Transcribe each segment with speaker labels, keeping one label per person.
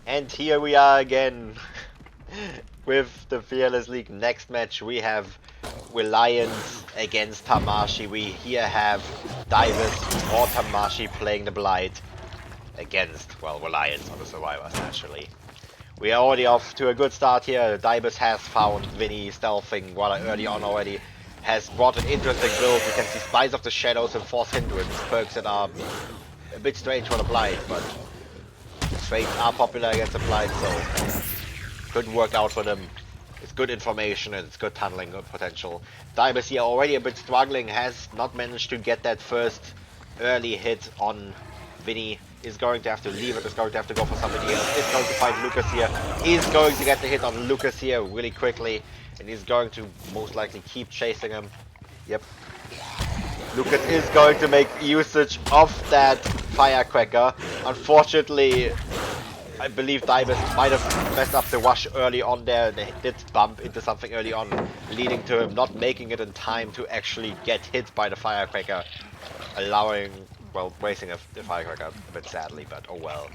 Speaker 1: And here we are again with the Fearless League. Next match we have Reliance against Tamashi. We here have Divers or Tamashi playing the Blight against, well, Reliance on the Survivors naturally. We are already off to a good start here. Divers has found Vinny stealthing rather early on already. Has brought an interesting build. You can see Spice of the Shadows and Force Hindrance, perks that are a bit strange for the Blight, but trades are popular against the Blight, so could work out for them. It's good information and it's good tunneling potential. Divers here already a bit struggling, has not managed to get that first early hit on Vinny. Is going to have to leave it, is going to have to go for somebody else, is going to find Lucas here, is going to get the hit on Lucas here really quickly, and he's going to most likely keep chasing him. Yep. Lucas is going to make usage of that firecracker. Unfortunately, I believe Divers might have messed up the rush early on there. They did bump into something early on, leading to him not making it in time to actually get hit by the firecracker, allowing, well, wasting the firecracker a bit sadly, but oh well.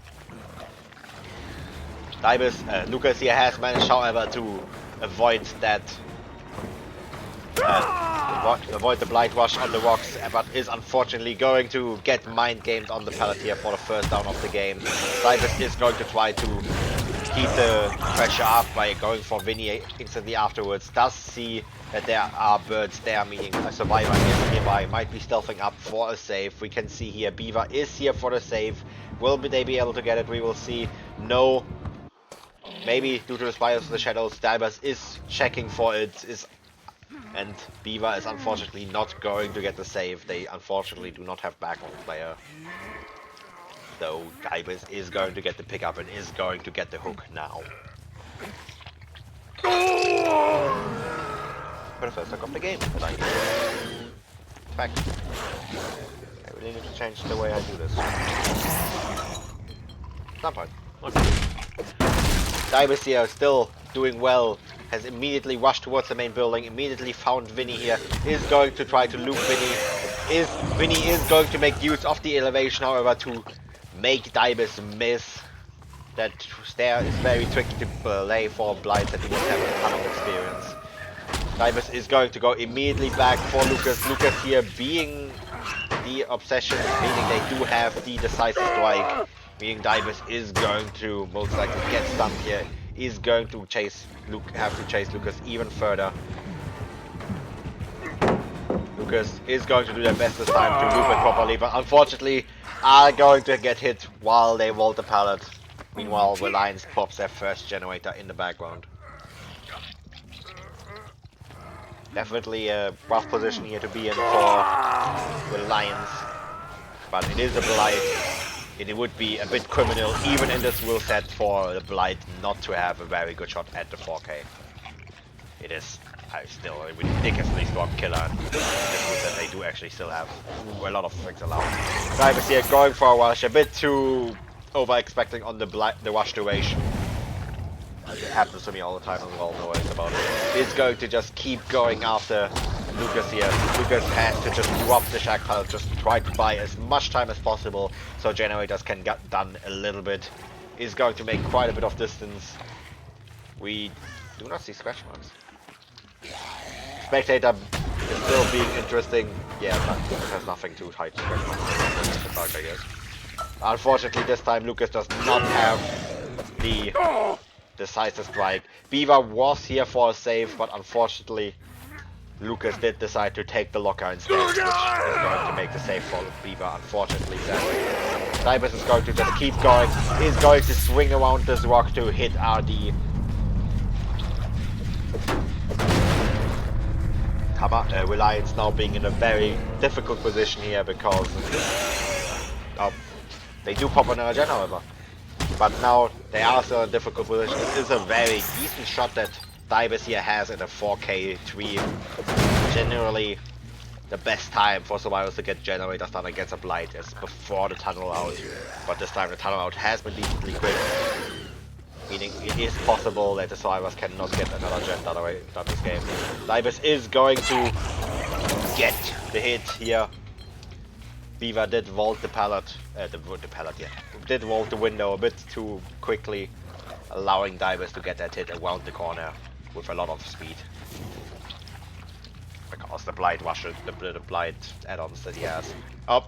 Speaker 1: Divers, Lucas here has managed, however, to avoid that, avoid the Blight Rush on the rocks, but is unfortunately going to get mind gamed on the pallet here for the first down of the game. Divers is going to try to keep the pressure up by going for Vinny instantly afterwards. Does see that there are birds there, meaning a survivor is nearby, might be stealthing up for a save. We can see here Beaver is here for the save. Will they be able to get it? We will see. No. Maybe due to the Spiders of the Shadows, Divers is checking for it, and Beaver is unfortunately not going to get the save. They unfortunately do not have backbone player. So Divers is going to get the pickup and is going to get the hook now. For the first hook of the game, but I need to fact. I really need to change the way I do this. Some point. Okay. Divers here still doing well. Has immediately rushed towards the main building, immediately found Vinny here, is going to try to loop Vinny. Vinny is going to make use of the elevation, however, to make Divers miss. That stair is very tricky to play for Blight that he won't have a ton of experience. Divers is going to go immediately back for Lucas. Lucas here being the obsession, meaning they do have the decisive strike. Meaning Divers is going to most likely get stunned here. Is going to have to chase Lucas even further. Lucas is going to do their best this time to loop it properly, but unfortunately are going to get hit while they vault the pallet. Meanwhile, Reliance pops their first generator in the background. Definitely a rough position here to be in for Reliance, but it is a Blight. It would be a bit criminal, even in this rule set, for the Blight not to have a very good shot at the 4K. It is still a ridiculously strong killer, and this rule set they do actually still have a lot of things allowed. Divers here going for a rush, a bit too over-expecting on the rush duration. It happens to me all the time as well, no worries about it. Is going to just keep going after Lucas here. Lucas has to just drop the shack pallet, just try to buy as much time as possible so generators can get done a little bit. Is going to make quite a bit of distance. We do not see scratch marks. Spectator is still being interesting. Yeah, but it has nothing to hide scratch marks, I guess. Unfortunately, this time Lucas does not have the decisive strike. Beaver was here for a save, but unfortunately Lucas did decide to take the locker instead, which is going to make the save for Beaver, unfortunately. Divers is going to just keep going, is going to swing around this rock to hit RD. Reliance now being in a very difficult position here because they do pop another gen, however. But now they are still in a difficult position. It is a very decent shot that Divers here has at a 4K 3. Generally, the best time for survivors to get generators done against a Blight is before the tunnel out. But this time the tunnel out has been decently quick. Meaning it is possible that the survivors cannot get another gen done this game. Divers is going to get the hit here. Beaver did vault the pallet, did vault the window a bit too quickly. allowing Divers to get that hit around the corner with a lot of speed. Because the Blight rushes, the Blight add-ons that he has. Oh,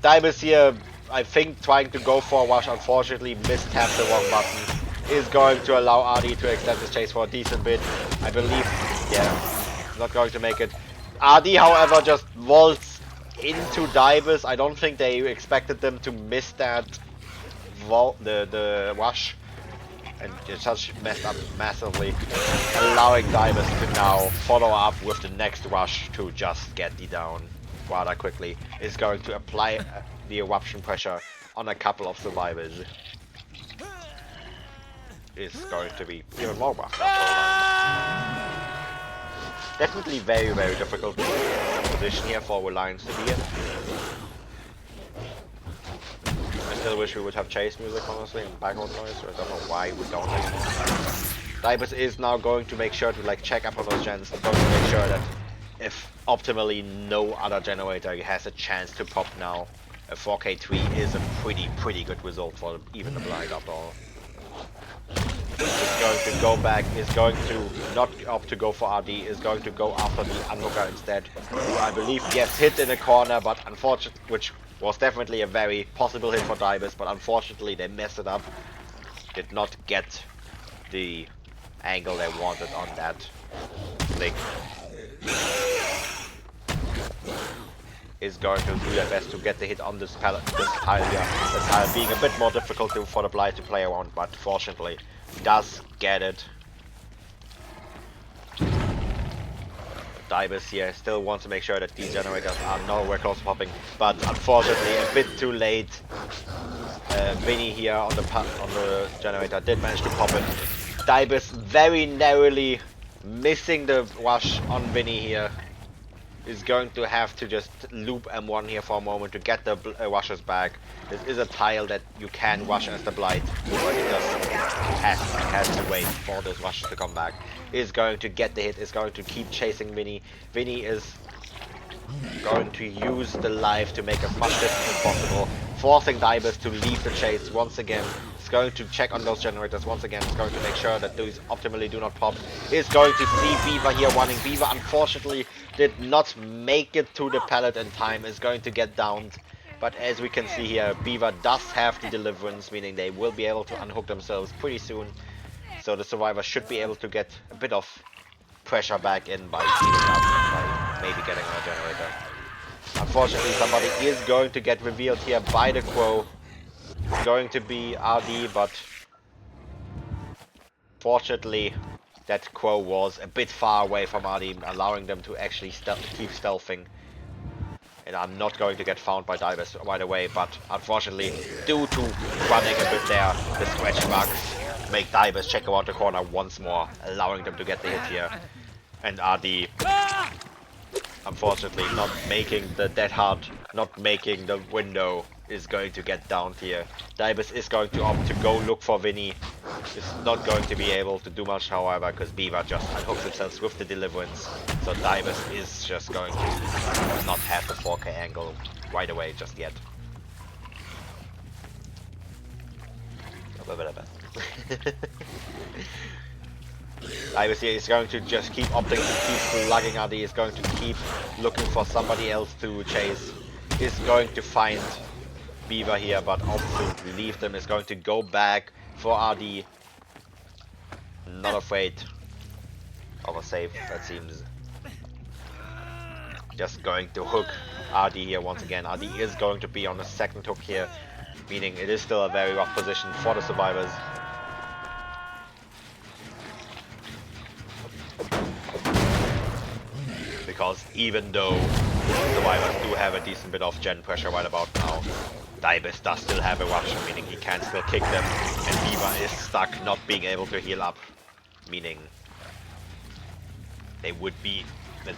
Speaker 1: Divers here, I think, trying to go for a rush, unfortunately mistapped the wrong button. Is going to allow RD to extend his chase for a decent bit. I believe, yeah, not going to make it. RD, however, just vaults into Divers. I don't think they expected them to miss that the rush. And it just messed up massively, allowing Divers to now follow up with the next rush to just get the down rather quickly. Is going to apply the eruption pressure on a couple of survivors. Is going to be even more rough. Definitely very, very difficult position here for Reliance to be in. I still wish we would have chase music, honestly, and background noise, so I don't know why we don't anymore. Divers is now going to make sure to like check up on those gens, going to make sure that if optimally no other generator has a chance to pop now, a 4K3 is a pretty good result for even the Blind after all. Is going to go back, is going to not opt to go for RD, is going to go after the Unhooker instead, who I believe gets hit in a corner, but unfortunately, which was definitely a very possible hit for Divers, but unfortunately they messed it up. Did not get the angle they wanted on that flick. Is going to do their best to get the hit on this tile here. The tile being a bit more difficult for the Blight to play around, but fortunately does get it. Divers here still wants to make sure that these generators are nowhere close to popping, but unfortunately a bit too late. Vinny here on the generator did manage to pop it. Divers very narrowly missing the rush on Vinny here. Is going to have to just loop M1 here for a moment to get the rushes back. This is a tile that you can rush as the Blight, but it just has to wait for those rushes to come back. Is going to get the hit, is going to keep chasing Vinny. Vinny is going to use the life to make as much distance as possible, forcing Divers to leave the chase once again. Is going to check on those generators once again, is going to make sure that those optimally do not pop. Is going to see Beaver here running. Beaver unfortunately did not make it to the pallet in time, is going to get downed. But as we can see here, Beaver does have the deliverance, meaning they will be able to unhook themselves pretty soon. So the survivor should be able to get a bit of pressure back in by healing up, by maybe getting a generator. Unfortunately, somebody is going to get revealed here by the Crow. It's going to be RD, but fortunately that Crow was a bit far away from RD, allowing them to actually keep stealthing. And I'm not going to get found by Divers right away, but unfortunately, due to running a bit there, the scratch marks make Divers check around the corner once more, allowing them to get the hit here. And RD, unfortunately, not making the dead hard, not making the window, is going to get downed here. Divers is going to opt to go look for Vinny. Is not going to be able to do much, however, because Beaver just unhooks himself with the deliverance. So Divers is just going to not have the 4K angle right away just yet. Divers here is going to just keep opting to keep slugging RD, is going to keep looking for somebody else to chase. Is going to find Beaver here, but opts to leave them, is going to go back for RD. Not afraid of a save, that seems. Just going to hook RD here once again. RD is going to be on the second hook here, meaning it is still a very rough position for the survivors. Because even though the survivors do have a decent bit of gen pressure right about now, Divers does still have a rush, meaning he can still kick them, and Beaver is stuck not being able to heal up, meaning they would be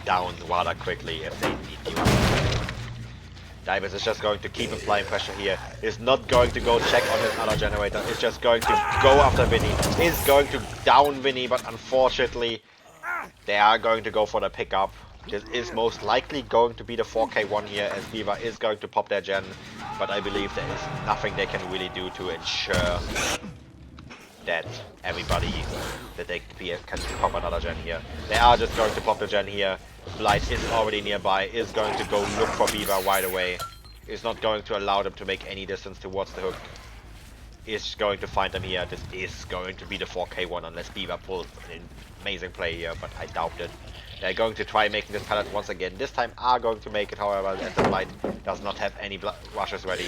Speaker 1: down rather quickly if they need heal. Divers is just going to keep applying pressure here, is not going to go check on his other generator, is just going to go after Vinny, is going to down Vinny, but unfortunately they are going to go for the pickup. This is most likely going to be the 4K1 here, as Beaver is going to pop their gen, but I believe there is nothing they can really do to ensure that everybody that they can pop another gen here. They are just going to pop the gen here. Blight is already nearby, is going to go look for Beaver right away. Is not going to allow them to make any distance towards the hook. Is going to find them here. This is going to be the 4K one unless Beaver pulls an amazing play here, but I doubt it. They're going to try making this pallet once again. This time are going to make it, however, as the Blight does not have any rushes ready.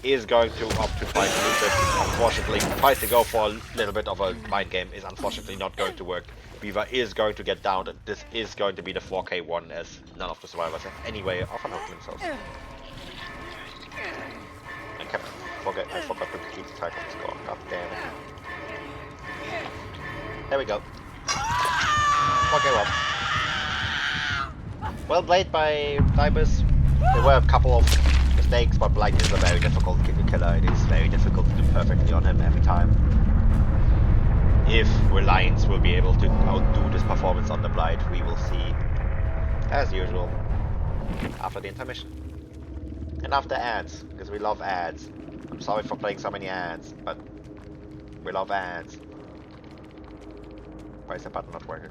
Speaker 1: Is going to opt to try to loop it. Unfortunately, tries to go for a little bit of a mind game. Is unfortunately not going to work. Beaver is going to get downed, and this is going to be the 4K one, as none of the survivors have any way of unhooking themselves. I forgot to keep track of the score. God damn it. There we go. Okay, well played by Dibus. There were a couple of mistakes, but Blight is a very difficult killer. It is very difficult to do perfectly on him every time. If Reliance will be able to outdo this performance on the Blight, we will see, as usual, after the intermission. And after ads, because we love ads. I'm sorry for playing so many ads, but we love ads. Why is the button not working?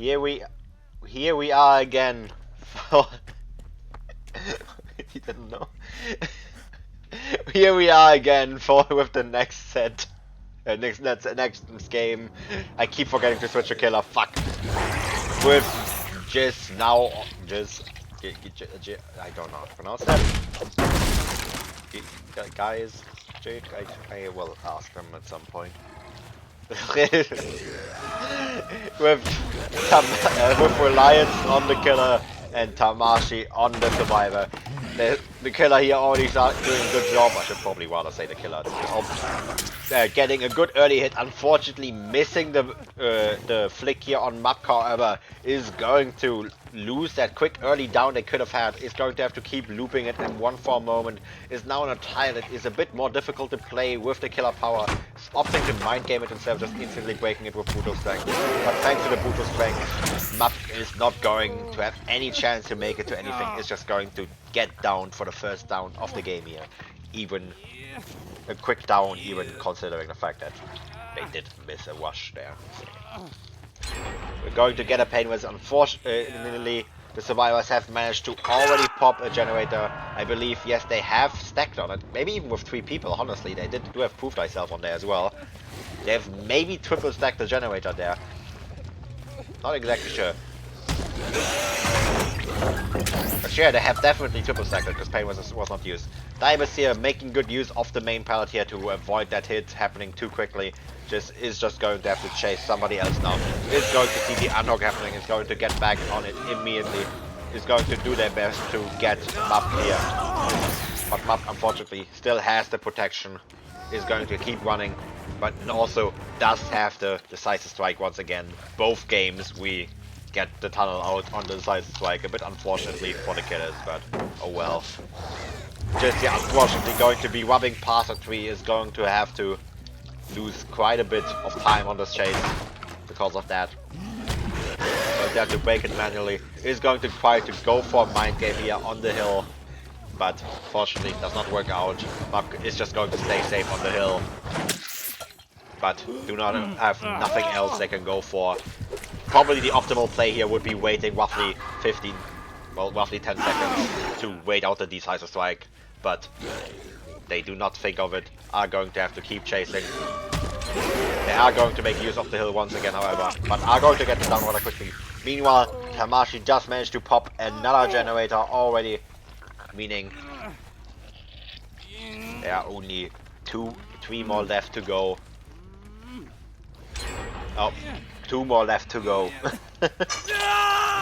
Speaker 1: Here we are again. He didn't know. Here we are again with the next set. Next game. I keep forgetting to switch a killer. Fuck. With I don't know how to pronounce that. Guys, I will ask them at some point. with Reliance on the killer and Tamashi on the survivor. The killer here already started doing a good job. I should probably rather say the killer. Getting a good early hit. Unfortunately, missing the flick here on Map, however, is going to lose that quick early down they could have had. Is going to have to keep looping it, and one for a moment is now in a tile that is a bit more difficult to play with the killer power. Opting to mind game it instead of just instantly breaking it with brutal strength. But thanks to the brutal strength, Map is not going to have any chance to make it to anything. It's just going to get down for the first down of the game here. Even a quick down, even considering the fact that they did miss a rush there. So we're going to get a pain with. Unfortunately, the survivors have managed to already pop a generator. I believe, yes, they have stacked on it. Maybe even with 3 people, honestly. They do have proof thyself on there as well. They have maybe triple stacked the generator there. Not exactly sure. But yeah, they have definitely triple stacked it because pain was not used. Divers here making good use of the main pallet here to avoid that hit happening too quickly. Is just going to have to chase somebody else now. Is going to see the unhook happening. Is going to get back on it immediately. Is going to do their best to get Map here. But Map unfortunately still has the protection. Is going to keep running. But also does have the decisive strike once again. Both games we get the tunnel out on the decisive strike. A bit unfortunately for the killers, but oh well. Just yeah, unfortunately going to be rubbing past a tree. Is going to have to lose quite a bit of time on this chase because of that. So they have to break it manually. Is going to try to go for a mind game here on the hill, but fortunately it does not work out. Map is just going to stay safe on the hill, but do not have nothing else they can go for. Probably the optimal play here would be waiting roughly 10 seconds to wait out the decisive strike, but they do not think of it, are going to have to keep chasing. They are going to make use of the hill once again, however, but are going to get it down rather quickly. Meanwhile, Tamashi just managed to pop another generator already, meaning there are only 3 more left to go. Oh, 2 more left to go.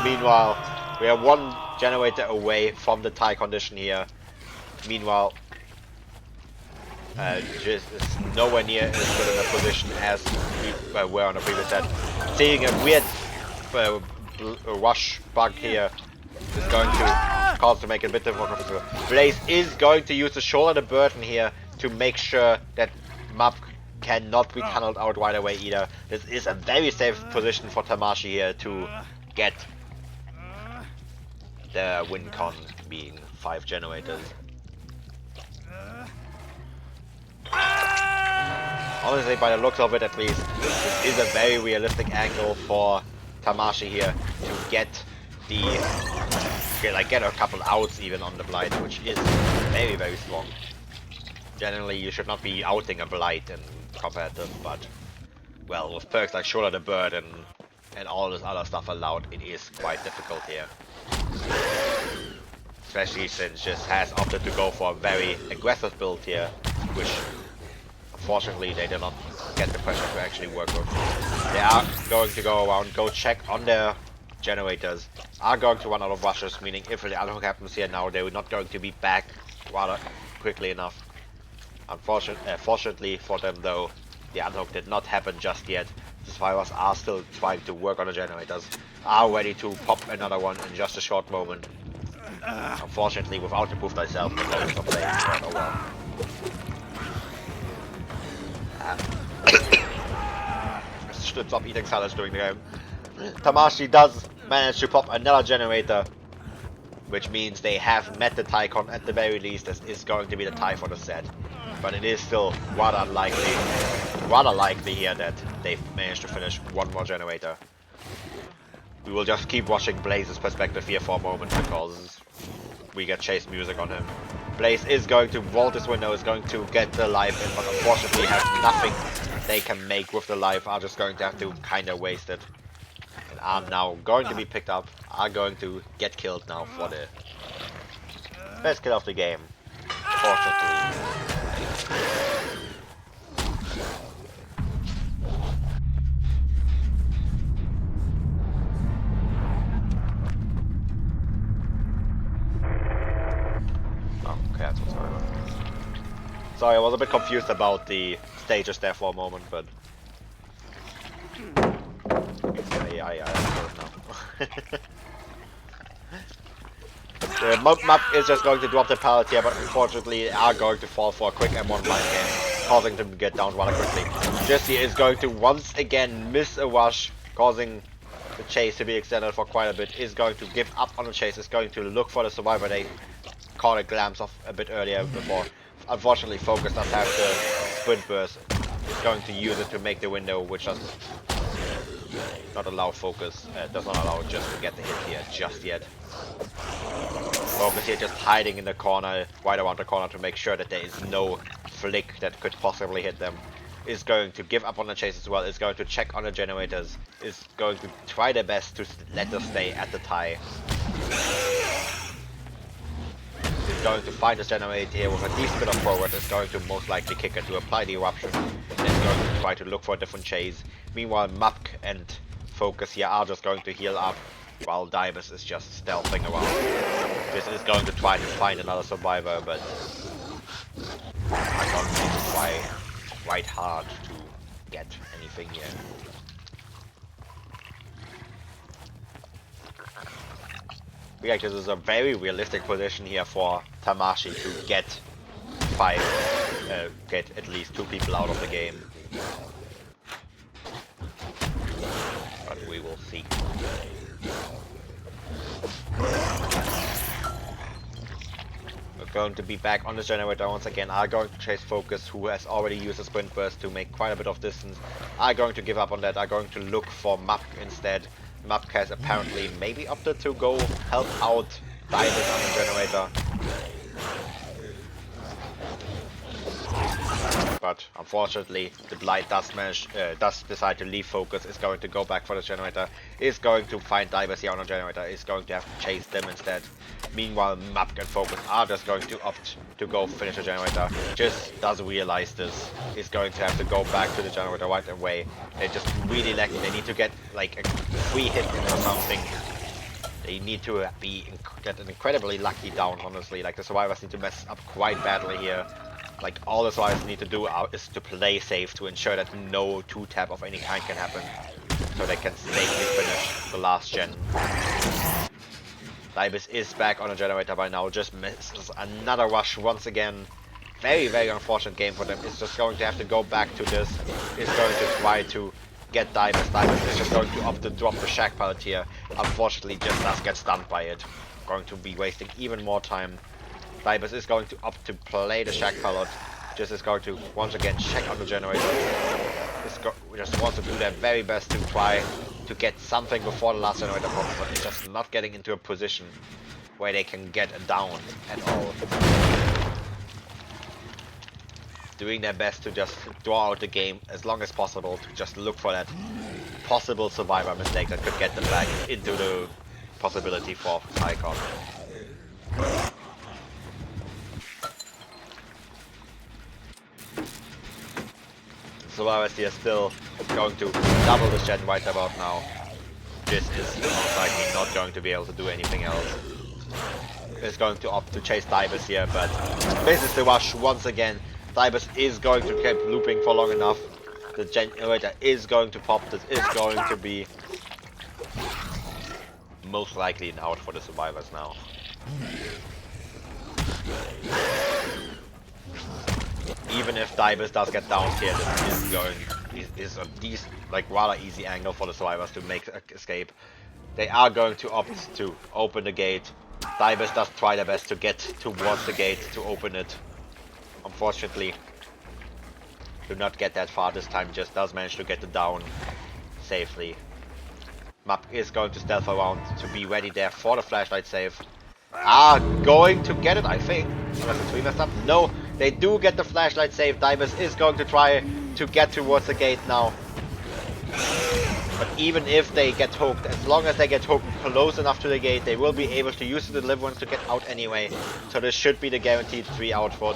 Speaker 1: Meanwhile, we are 1 generator away from the tie condition here. Meanwhile, just nowhere near as good in a position as we were on the previous set. Seeing a weird rush bug here is going to cause to make it a bit difficult. Blaze is going to use the shoulder burden here to make sure that Map cannot be tunneled out right away either. This is a very safe position for Tamashi here to get the win con, being 5 generators. Honestly, by the looks of it at least, this is a very realistic angle for Tamashi here to get get a couple outs even on the Blight, which is very, very strong. Generally, you should not be outing a Blight in competitive, but well, with perks like Shoulder the Bird and all this other stuff allowed, it is quite difficult here. Especially since just has opted to go for a very aggressive build here, which unfortunately they did not get the pressure to actually work with. They are going to go around, go check on their generators, are going to run out of rushes, meaning if the unhook happens here now, they are not going to be back rather quickly enough. Fortunately for them though, the unhook did not happen just yet. The survivors are still trying to work on the generators, are ready to pop another one in just a short moment. Unfortunately, without the proof thyself, the bonus of playing quite oh well. Should stop eating salads during the game. Tamashi does manage to pop another generator, which means they have met the tie con at the very least. This is going to be the tie for the set, but it is still rather likely here that they've managed to finish 1 more generator. We will just keep watching Blaze's perspective here for a moment because we get chase music on him. Blaze is going to vault this window, is going to get the life in, but unfortunately has nothing they can make with the life. Are just going to have to kind of waste it. And are now going to be picked up, are going to get killed now for the best kill of the game. Fortunately. Oh, okay, that's what's going on. Sorry, I was a bit confused about the stages there for a moment, but I don't know. The map is just going to drop the pallet here, but unfortunately are going to fall for a quick M1 line game, causing them to get down rather quickly. Jesse is going to once again miss a rush, causing the chase to be extended for quite a bit, is going to give up on the chase, is going to look for the survivor they caught a glimpse of a bit earlier before. Unfortunately, Focus does have the sprint burst, is going to use it to make the window, which does not allow Focus, does not allow just to get the hit here just yet. Focus here just hiding in the corner, right around the corner to make sure that there is no flick that could possibly hit them. Is going to give up on the chase as well, is going to check on the generators, is going to try their best to let us stay at the tie. Is going to find this generator here with a decent bit of progress, is going to most likely kick it to apply the eruption, and is going to try to look for a different chase. Meanwhile, Mapk and Focus here are just going to heal up, while Dibus is just stealthing around. This is going to try to find another survivor, but I'm going to try quite hard to get anything here. Like, this is a very realistic position here for Tamashi to get get at least 2 people out of the game. But we will see. We're going to be back on the generator once again. Are going to chase Focus, who has already used a sprint burst to make quite a bit of distance. Are going to give up on that. Are going to look for Mapk instead. Mapk has apparently maybe opted to go help out Divers on the generator. But unfortunately, the Blight does decide to leave Focus, is going to go back for the generator, is going to find Divers here on the generator, is going to have to chase them instead. Meanwhile, Mapk and Focus are just going to opt to go finish the generator. Just doesn't realize this. Is going to have to go back to the generator right away. They're just really lacking. They need to get like a free hit or something. They need to get an incredibly lucky down, honestly. Like, the survivors need to mess up quite badly here. Like, all the survivors need to do is to play safe to ensure that no 2-tap of any kind can happen. So they can safely finish the last gen. Dibus is back on the generator by now, just misses another rush once again. Very, very unfortunate game for them. It's just going to have to go back to this. It's going to try to get Dibus. Dibus is just going to opt to drop the shack pallet here. Unfortunately, just does get stunned by it. Going to be wasting even more time. Dibus is going to opt to play the shack pallet. Just is going to once again check on the generator. Just wants to do their very best to try to get something before the last generator pops, but it's just not getting into a position where they can get a down at all. Doing their best to just draw out the game as long as possible, to just look for that possible survivor mistake that could get them back into the possibility for Icon. Survivors here still going to double the gen right about now. This is most likely not going to be able to do anything else. Is going to opt to chase Dibus here, but misses the rush once again. Dibus is going to keep looping for long enough. The generator is going to pop. This is going to be most likely an out for the survivors now. Even if Dibus does get down here, this is a decent, like, rather easy angle for the survivors to make escape. They are going to opt to open the gate. Dibus does try their best to get towards the gate to open it. Unfortunately, do not get that far this time. Just does manage to get the down safely. Map is going to stealth around to be ready there for the flashlight save. Are going to get it, I think. Unless the tree messed up. No, they do get the flashlight save. Divers is going to try to get towards the gate now. But even if they get hooked, as long as they get hooked close enough to the gate, they will be able to use the deliverance to get out anyway. So this should be the guaranteed 3 out for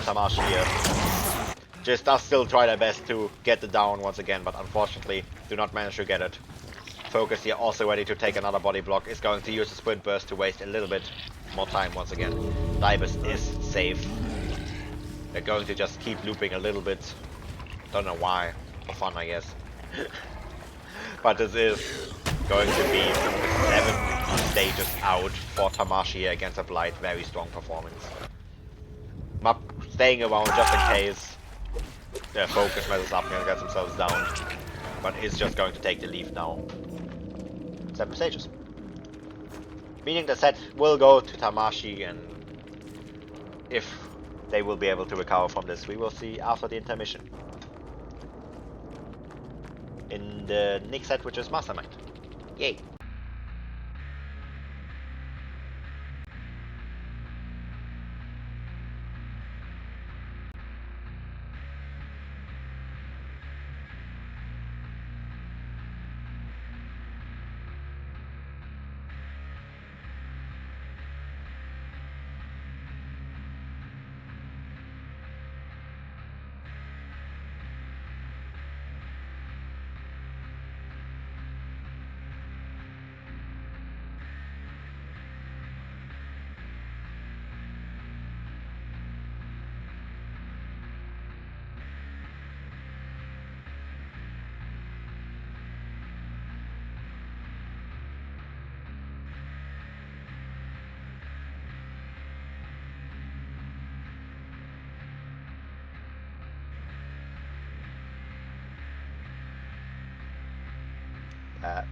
Speaker 1: Tamashi here. Just does still try their best to get the down once again, but unfortunately do not manage to get it. Focus here also ready to take another body block, is going to use the sprint burst to waste a little bit more time once again. Divers is safe. They're going to just keep looping a little bit. Don't know why. For fun, I guess. But this is going to be 7 stages out for Tamashi against a Blight. Very strong performance. Map staying around just in case their focus messes up and gets themselves down. But is just going to take the lead now. 7 stages. Meaning the set will go to Tamashi, and if they will be able to recover from this, we will see after the intermission. In the next set, which is Mastermind. Yay! Uh,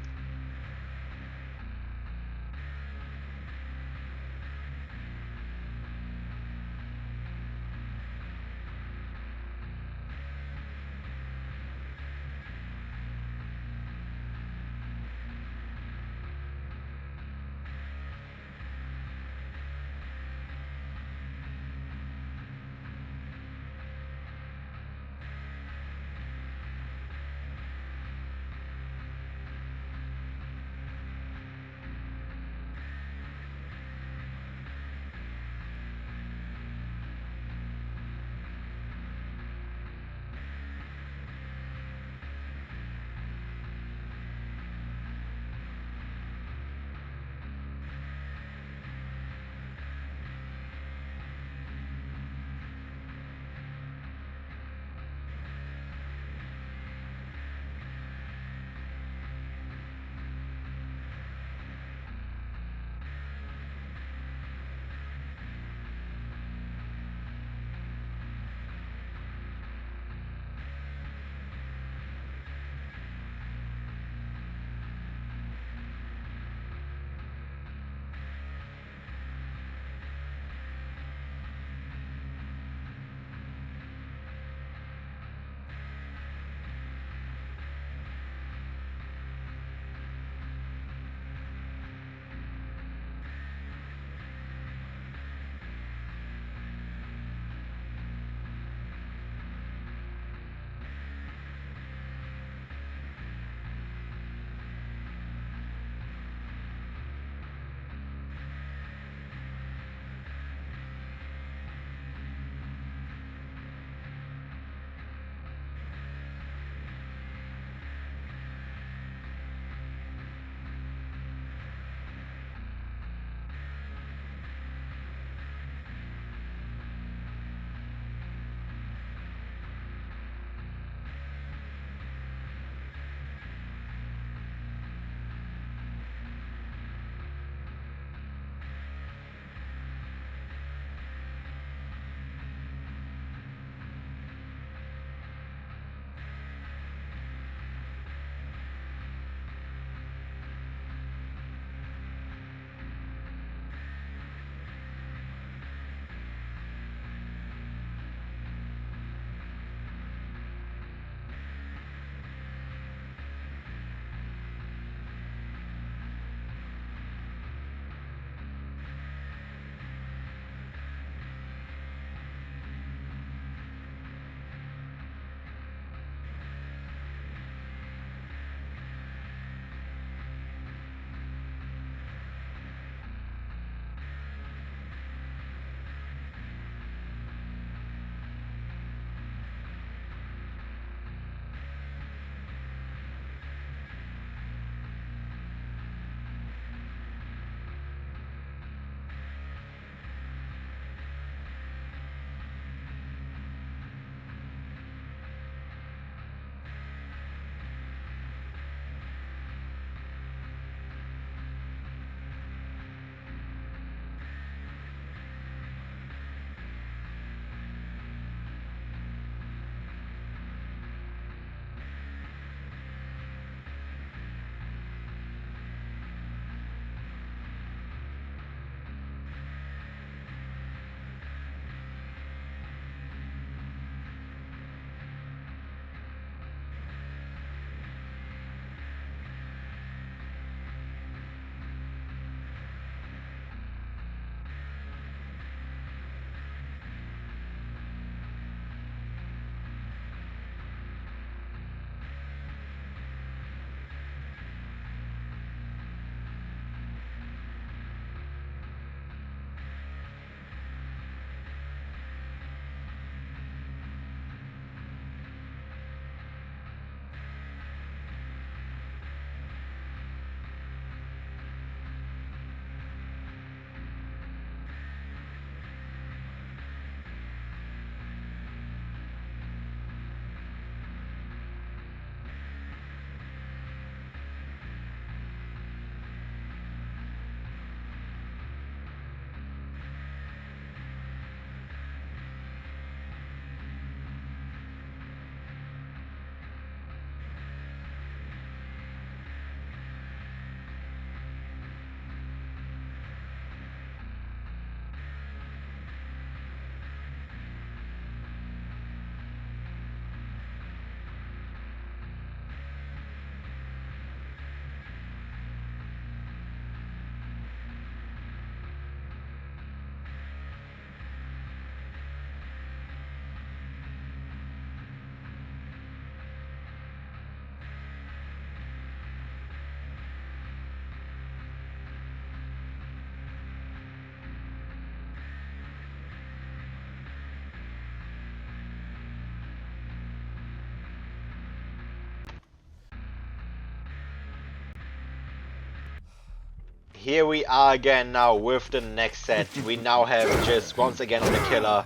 Speaker 1: here we are again now with the next set. We now have just once again on the killer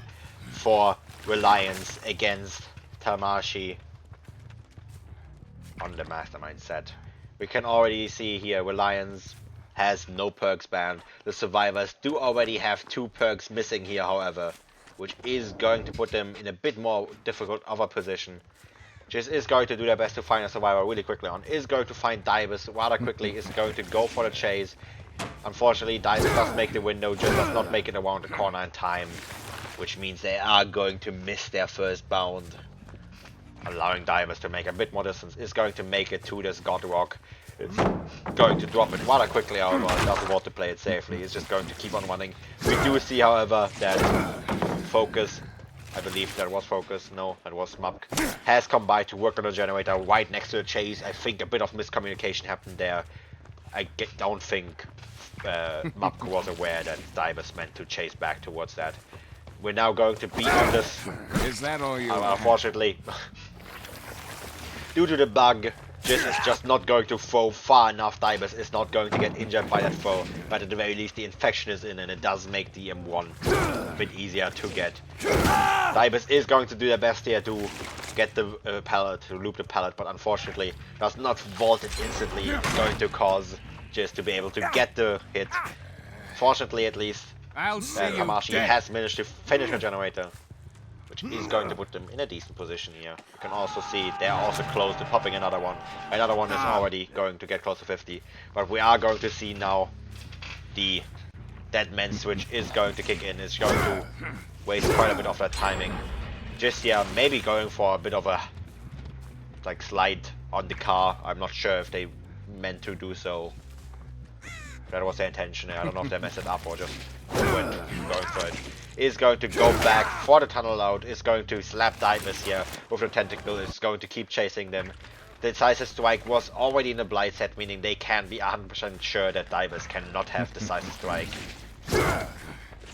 Speaker 1: for Reliance against Tamashi on the Mastermind set. We can already see here Reliance has no perks banned. The survivors do already have 2 perks missing here, however, which is going to put them in a bit more difficult of a position. Just is going to do their best to find a survivor really quickly on. Is going to find Divus rather quickly. Is going to go for the chase. Unfortunately, Divus does make the window, just does not make it around the corner in time, which means they are going to miss their first bound. Allowing Divus to make a bit more distance. Is going to make it to this God Rock. It's going to drop it rather quickly, however. It doesn't want to play it safely. It's just going to keep on running. We do see, however, that Focus, I believe that was Focus, no, that was Mupk, has come by to work on the generator right next to the chase. I think a bit of miscommunication happened there. I don't think Mupk was aware that Divus meant to chase back towards that. We're now going to be on this.
Speaker 2: Is that all you
Speaker 1: unfortunately, due to the bug, Jizz is just not going to throw far enough. Divus is not going to get injured by that throw, but at the very least the infection is in and it does make the M1 a bit easier to get. Divus is going to do their best here to get the pallet, to loop the pallet, but unfortunately does not vault it instantly. It's going to cause Jizz to be able to get the hit. Fortunately, at least, Tamashi has managed to finish the generator, which is going to put them in a decent position here. You can also see they're also close to popping another one. Another one is already going to get close to 50. But we are going to see now the dead man switch is going to kick in. It's going to waste quite a bit of that timing. Just here, maybe going for a bit of a like slide on the car. I'm not sure if they meant to do so. That was their intention. I don't know if they messed it up or just went going for it. Is going to go back for the tunnel out, is going to slap Divus here with the tentacle, is going to keep chasing them. The decisive strike was already in the blight set, meaning they can be 100% sure that Divus cannot have decisive strike.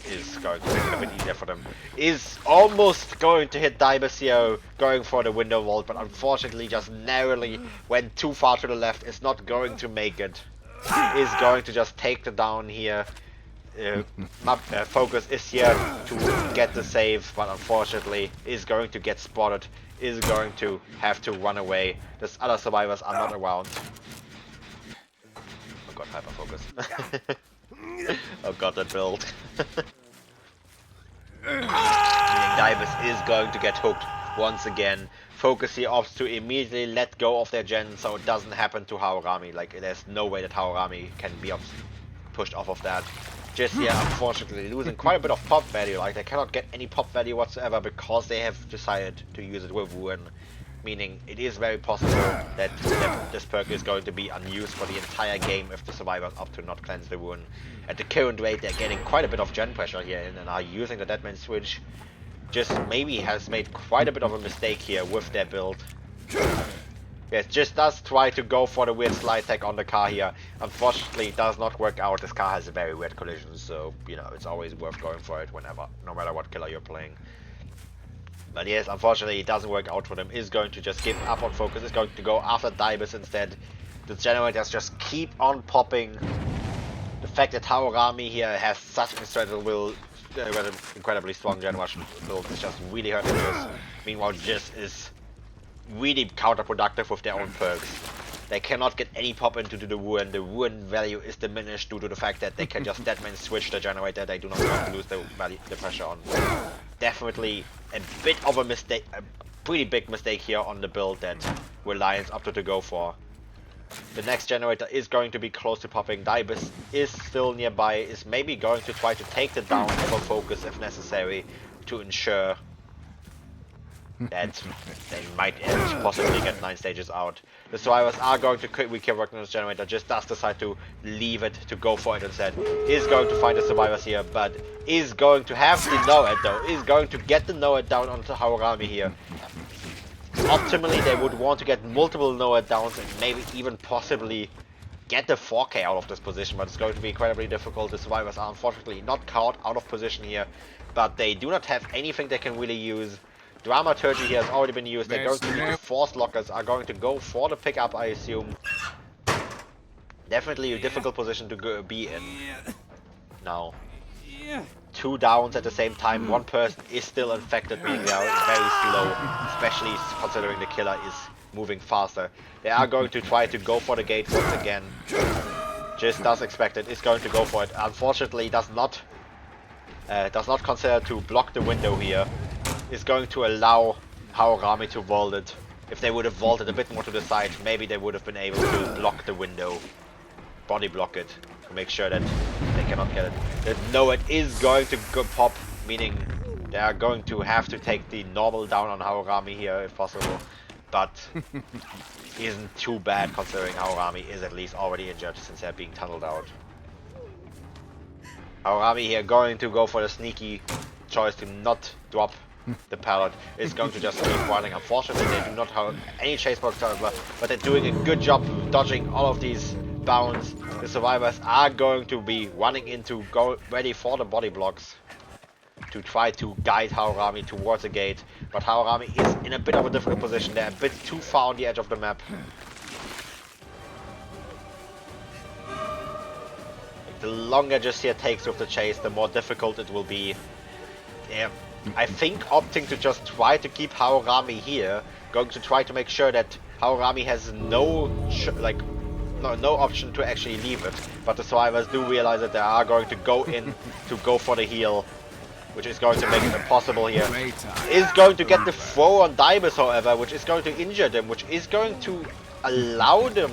Speaker 1: Is going to make it a bit easier for them. Is almost going to hit Divus here, going for the window vault, but unfortunately just narrowly went too far to the left, is not going to make it. Is going to just take the down here. Focus is here to get the save, but unfortunately is going to get spotted, is going to have to run away. The other survivors are not around. Oh god, hyper focus. Oh god, that build. Divus is going to get hooked once again. Focus here opts to immediately let go of their gen so it doesn't happen to Haorami. Like, there's no way that Haorami can be pushed off of that. Just here, unfortunately, losing quite a bit of pop value. Like, they cannot get any pop value whatsoever because they have decided to use it with Ruin. Meaning, it is very possible that this perk is going to be unused for the entire game if the survivors opt to not cleanse the Ruin. At the current rate, they're getting quite a bit of gen pressure here and are using the Deadman switch. Just maybe has made quite a bit of a mistake here with their build. Yes, just does try to go for the weird slide tech on the car here. Unfortunately, it does not work out. This car has a very weird collision, so, you know, it's always worth going for it whenever, no matter what killer you're playing. But yes, unfortunately, it doesn't work out for them. Is going to just give up on focus. Is going to go after Divus instead. The generators just keep on popping. The fact that Haorami here has such incredibly strong gen rush build is just really hurting this. Meanwhile, Jizz is really counterproductive with their own perks. They cannot get any pop into the Ruin. The Ruin value is diminished due to the fact that they can just deadman switch the generator. They do not want to lose the pressure on. Definitely a bit of a mistake, a pretty big mistake here on the build that Reliance opted to go for. The next generator is going to be close to popping. Divus is still nearby, is maybe going to try to take the down for focus if necessary to ensure that they might possibly get 9 stages out. The survivors are going to quickly keep working on this generator, just does decide to leave it, to go for it instead. Is going to find the survivors here, but is going to have the no-ad though, is going to get the no-ad down onto Haorami here. Optimally, they would want to get multiple no-ad downs and maybe even possibly get the 4K out of this position, but it's going to be incredibly difficult. The survivors are unfortunately not caught out of position here, but they do not have anything they can really use. Dramaturgy here has already been used. They're going to need the force lockers, are going to go for the pickup, I assume. Definitely a difficult position to be in now. 2 downs at the same time, 1 person is still infected, meaning they are very slow, especially considering the killer is moving faster. They are going to try to go for the gate once again. Just as expected, is going to go for it. Unfortunately, does not consider to block the window here. Is going to allow Haorami to vault it. If they would have vaulted a bit more to the side, maybe they would have been able to block the window. Body block it to make sure that they cannot get it. No, it is going to go pop, meaning they are going to have to take the normal down on Haorami here if possible. But isn't too bad considering Haorami is at least already injured since they're being tunneled out. Haorami here going to go for the sneaky choice to not drop the pallet. Is going to just keep running. Unfortunately, they do not have any chase box however, but they're doing a good job dodging all of these bounds. The survivors are going to be running into ready for the body blocks to try to guide Haorami towards the gate, but Haorami is in a bit of a difficult position. They're a bit too far on the edge of the map. The longer just here takes with the chase, the more difficult it will be. Yeah, I think opting to just try to keep Haorami here, going to try to make sure that Haorami has no option to actually leave it, but the survivors do realize that they are going to go in to go for the heal, which is going to make it impossible here. Is going to get the throw on Dibus, however, which is going to injure them, which is going to allow them...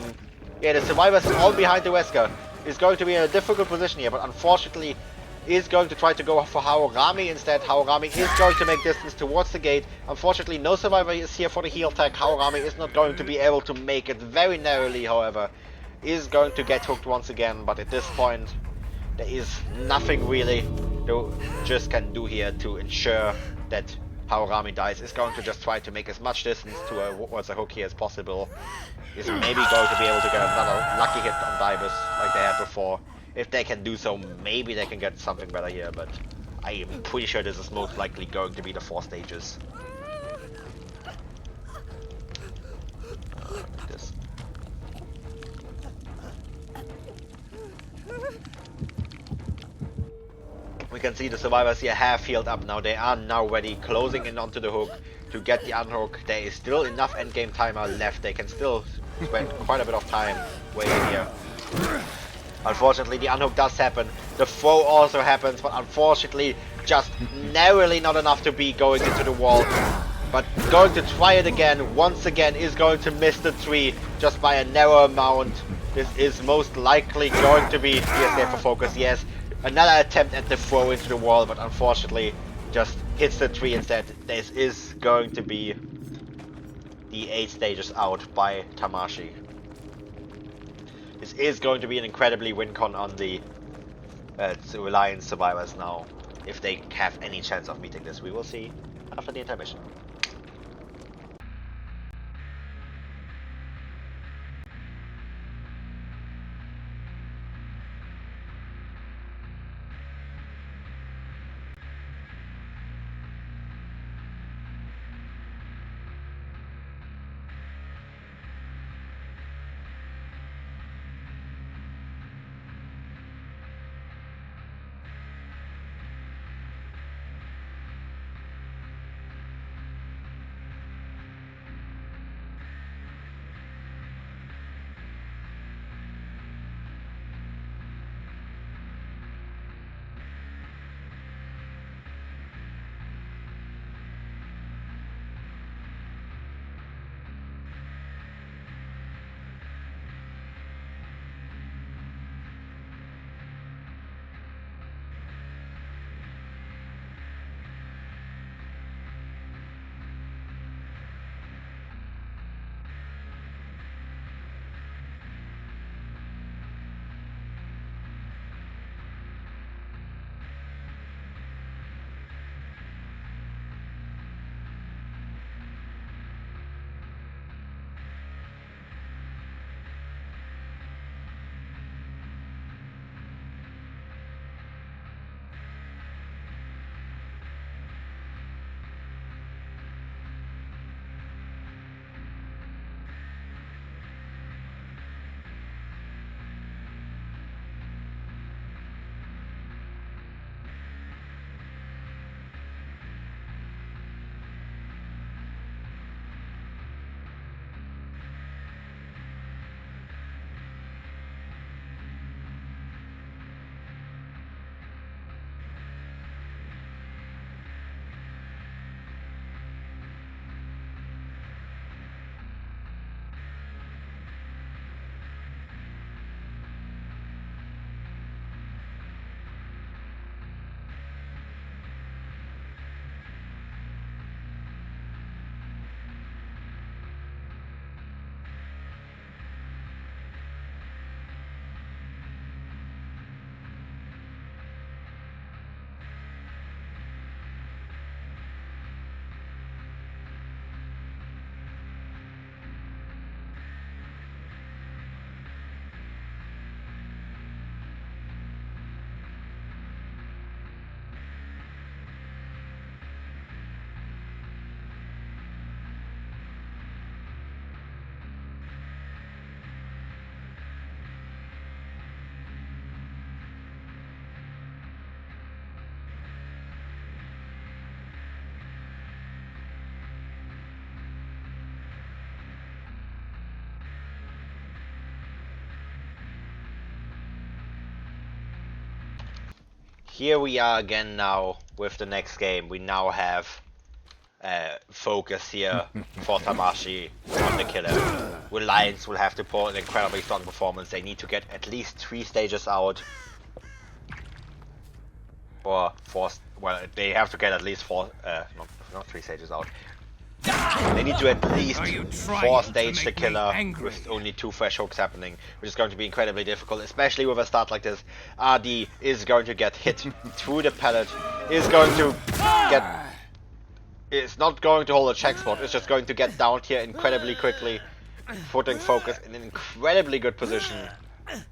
Speaker 1: Yeah, the survivors all behind the Wesker is going to be in a difficult position here, but unfortunately is going to try to go for Haorami instead. Haorami is going to make distance towards the gate. Unfortunately, no survivor is here for the heal tag. Haorami is not going to be able to make it very narrowly, however. Is going to get hooked once again, but at this point, there is nothing really they just can do here to ensure that Haorami dies. Is going to just try to make as much distance towards a hook here as possible. Is maybe going to be able to get another lucky hit on Dibus like they had before. If they can do so, maybe they can get something better here, but I am pretty sure this is most likely going to be the 4 stages. This. We can see the survivors here have healed up now. They are now ready, closing in onto the hook to get the unhook. There is still enough endgame timer left. They can still spend quite a bit of time waiting here. Unfortunately, the unhook does happen. The throw also happens, but unfortunately, just narrowly not enough to be going into the wall. But going to try it again, once again, is going to miss the tree just by a narrow amount. This is most likely going to be yes, for focus, yes. Another attempt at the throw into the wall, but unfortunately, just hits the tree instead. This is going to be the 8 stages out by Tamashi. This is going to be an incredibly win con on the Reliance survivors now, if they have any chance of meeting this. We will see after the intermission. here we are again now with the next game. We now have focus here for Tamashi on the killer. Reliance will have to pull an incredibly strong performance. They need to get at least 3 stages out. Or 4, well, they have to get at least 4, not 3 stages out. They need to at least 4 stage the killer with only 2 fresh hooks happening, which is going to be incredibly difficult, especially with a start like this. RD is going to get hit through the pallet, is going to get... It's not going to hold a check spot, it's just going to get down here incredibly quickly, putting focus in an incredibly good position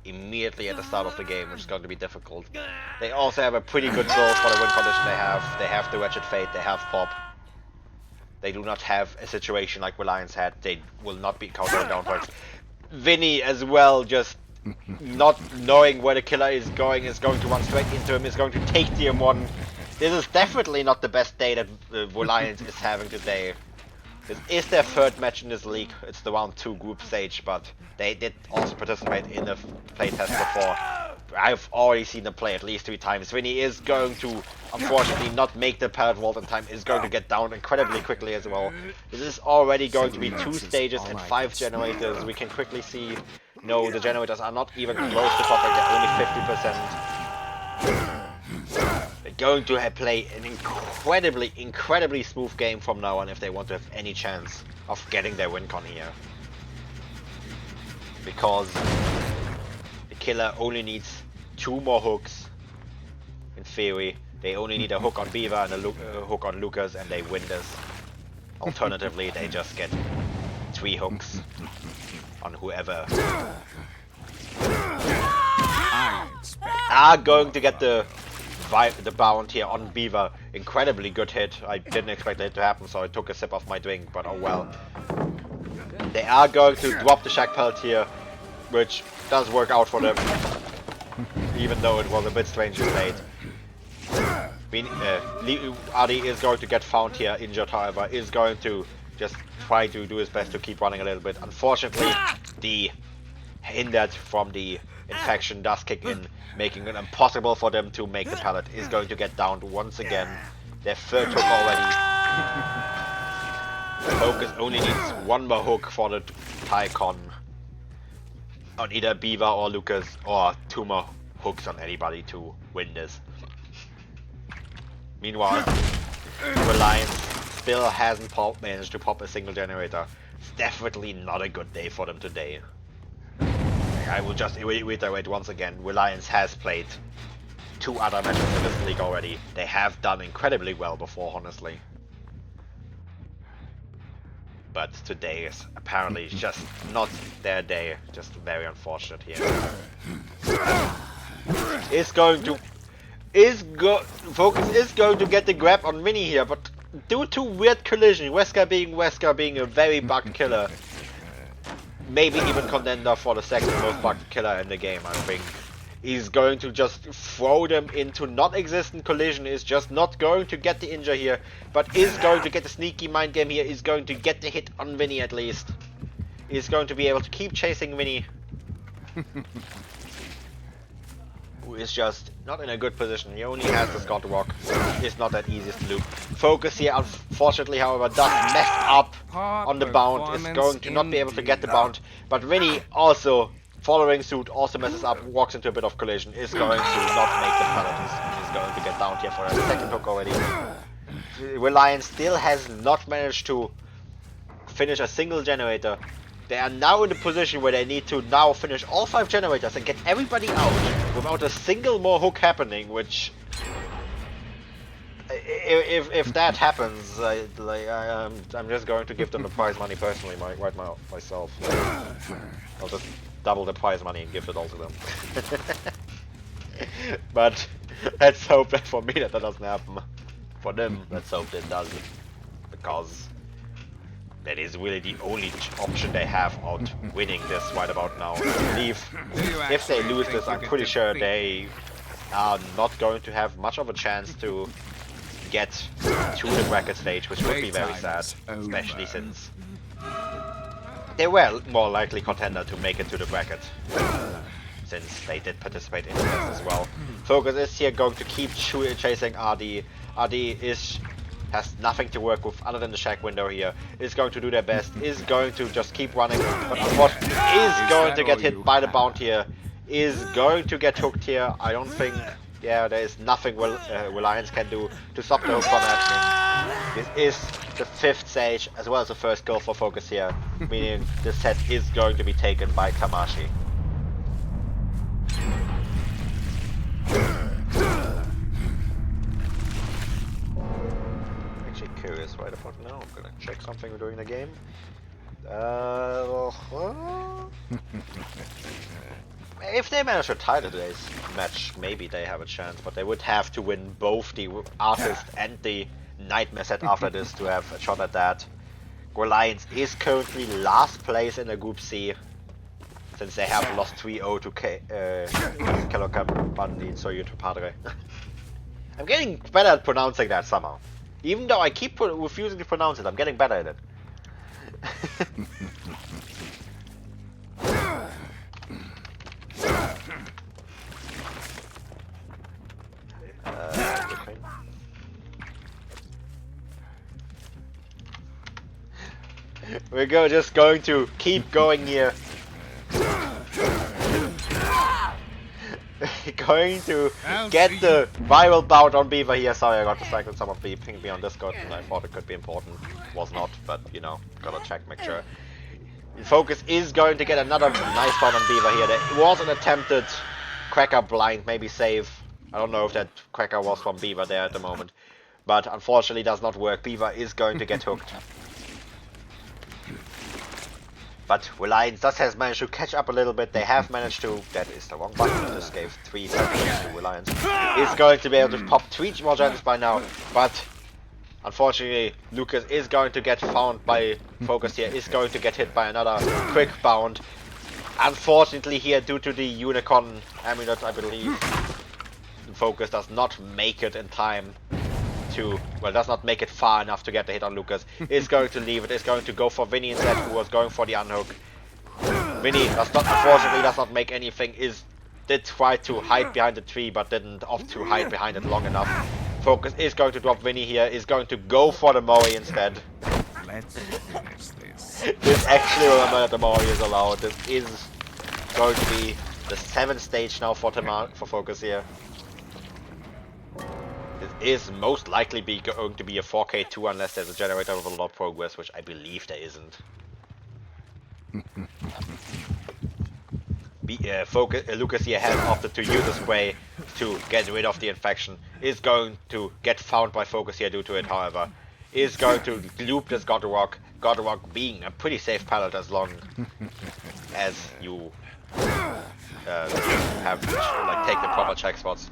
Speaker 1: immediately at the start of the game, which is going to be difficult. They also have a pretty good goal for the win condition they have. They have the Wretched Fate, they have Pop. They do not have a situation like Reliance had. They will not be countering downwards. Vinny as well, just not knowing where the killer is going to run straight into him, is going to take the M1. This is definitely not the best day that Reliance is having today. This is their 3rd match in this league. It's the round 2 group stage, but they did also participate in the playtest before. I've already seen them play at least 3 times. Vinny is going to, unfortunately, not make the pallet vault in time, is going to get down incredibly quickly as well. This is already going to be 2 stages and 5 generators. We can quickly see, no, the generators are not even close to popping, they're only 50%. They're going to play an incredibly smooth game from now on if they want to have any chance of getting their win con here. Because the killer only needs 2 more hooks. In theory, they only need a hook on Beaver and a hook on Lucas, and they win this. Alternatively, they just get 3 hooks on whoever are going to get the bound here on Beaver. Incredibly good hit. I didn't expect it to happen, so I took a sip of my drink, but oh well. They are going to drop the Shack Pelt here, which does work out for them, even though it was a bit strangely played. Adi is going to get found here, injured however, is going to just try to do his best to keep running a little bit. Unfortunately, the hindered from the infection does kick in, making it impossible for them to make the pallet. Is going to get downed once again. Their 3rd hook already. Focus only needs 1 more hook for the Tycon on either Beaver or Lucas, or 2 more hooks on anybody to win this. Meanwhile, Reliance still hasn't managed to pop a single generator. It's definitely not a good day for them today. I will just reiterate once again, Reliance has played 2 other matches in this league already. They have done incredibly well before, honestly. But today is apparently just not their day. Just very unfortunate here. Focus is going to get the grab on Vinny here, but due to weird collision, Wesker being a very bugged killer, maybe even contender for the 2nd most bugged killer in the game, I think. He's going to just throw them into non-existent collision, is just not going to get the injure here, but is going to get the sneaky mind game here, is going to get the hit on Vinny at least. Is going to be able to keep chasing Vinny. Who is just not in a good position. He only has the Scott Rock. It's not that easy to do. Focus here, unfortunately, however, does mess up on the bound. Is going to not be able to get the bound. But Vinny also, following suit, also messes up, walks into a bit of collision. Is going to not make the penalties. He's going to get down here for a 2nd hook already. Reliance still has not managed to finish a single generator. They are now in the position where they need to now finish all 5 generators and get everybody out without a single more hook happening, which... If that happens, I'm just going to give them the prize money personally, right now, myself. I'll just double the prize money and give it all to them. But let's hope that for me that doesn't happen. For them, let's hope it does. Because that is really the only option they have out winning this right about now. I believe if they lose this, I'm pretty sure they are not going to have much of a chance to get to the bracket stage, which would be very sad, especially since they were more likely contender to make it to the bracket. since they did participate in the test as well. Focus is here going to keep chasing RD. RD has nothing to work with other than the shack window here. Is going to do their best, is going to just keep running, but unfortunately is going to get hit by the bounty here, is going to get hooked here. I don't think, yeah, there is nothing Reliance can do to stop the hook from happening. This is the 5th stage as well as the first kill for Focus here, meaning this set is going to be taken by Tamashi. Curious right about now. I'm gonna check something during the game. If they manage to tie today's match, maybe they have a chance, but they would have to win both the Artist and the Nightmare set after this to have a shot at that. Reliance is currently last place in the Group C, since they have lost 3-0 to Kelocam Bandit, so you to Padre. I'm getting better at pronouncing that somehow. Even though I keep refusing to pronounce it, I'm getting better at it. We're just going to keep going here. Going to get the viral bout on Beaver here. Sorry, I got distracted. Someone pinged me on Discord and I thought it could be important. Was not, but you know, gotta check, make sure. Focus is going to get another nice bout on Beaver here. There was an attempted Cracker blind, maybe save. I don't know if that Cracker was from Beaver there at the moment, but unfortunately does not work. Beaver is going to get hooked. But Reliance has managed to catch up a little bit. They have managed to... That is the wrong button. This gave 3 seconds to Reliance. Is going to be able to pop 3 more gems by now. But unfortunately, Lucas is going to get found by Focus here. Is going to get hit by another quick bound. Unfortunately here, due to the Unicorn Amulet, I believe, Focus does not make it in time to, well, does not make it far enough to get the hit on Lucas. Is going to leave it, is going to go for Vinny instead, who was going for the unhook. Vinny does not, unfortunately, does not make anything, did try to hide behind the tree, but didn't opt to hide behind it long enough. Focus is going to drop Vinny here, is going to go for the Mori instead.
Speaker 2: Let's finish this.
Speaker 1: This actually, remember that the Mori is allowed. This is going to be the 7th stage now for Focus here. Is most likely going to be a 4K2 unless there's a generator with a lot of progress, which I believe there isn't. Lucas here has opted to use his way to get rid of the infection. Is going to get found by Focus here due to it, however. Is going to loop this God Rock. God Rock being a pretty safe pallet as long as you have like take the proper check spots.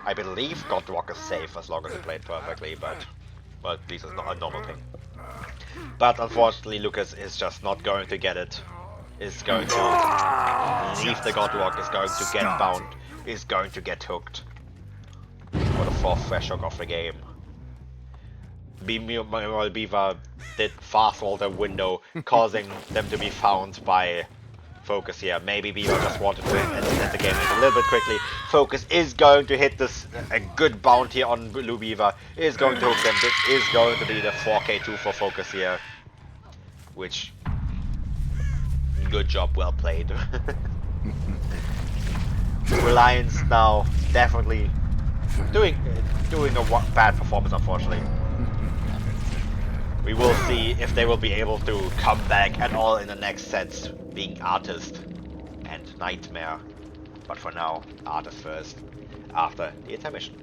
Speaker 1: I believe God Rock is safe as long as it played perfectly, but well, at least it's not a normal thing. But unfortunately, Lucas is just not going to get it. Is going to leave the God Rock, is going to get bound, is going to get hooked for the 4th fresh hook of the game. Beaver did fast roll the window, causing them to be found by Focus here. Maybe Beaver just wanted to end the game a little bit quickly. Focus is going to hit this a good bounty on Blue Beaver. Is going to hook them. This is going to be the 4K2 for Focus here. Which, good job, well played. Reliance now definitely doing a bad performance, unfortunately. We will see if they will be able to come back at all in the next sets, being Artist and Nightmare. But for now, Artist first, after the intermission.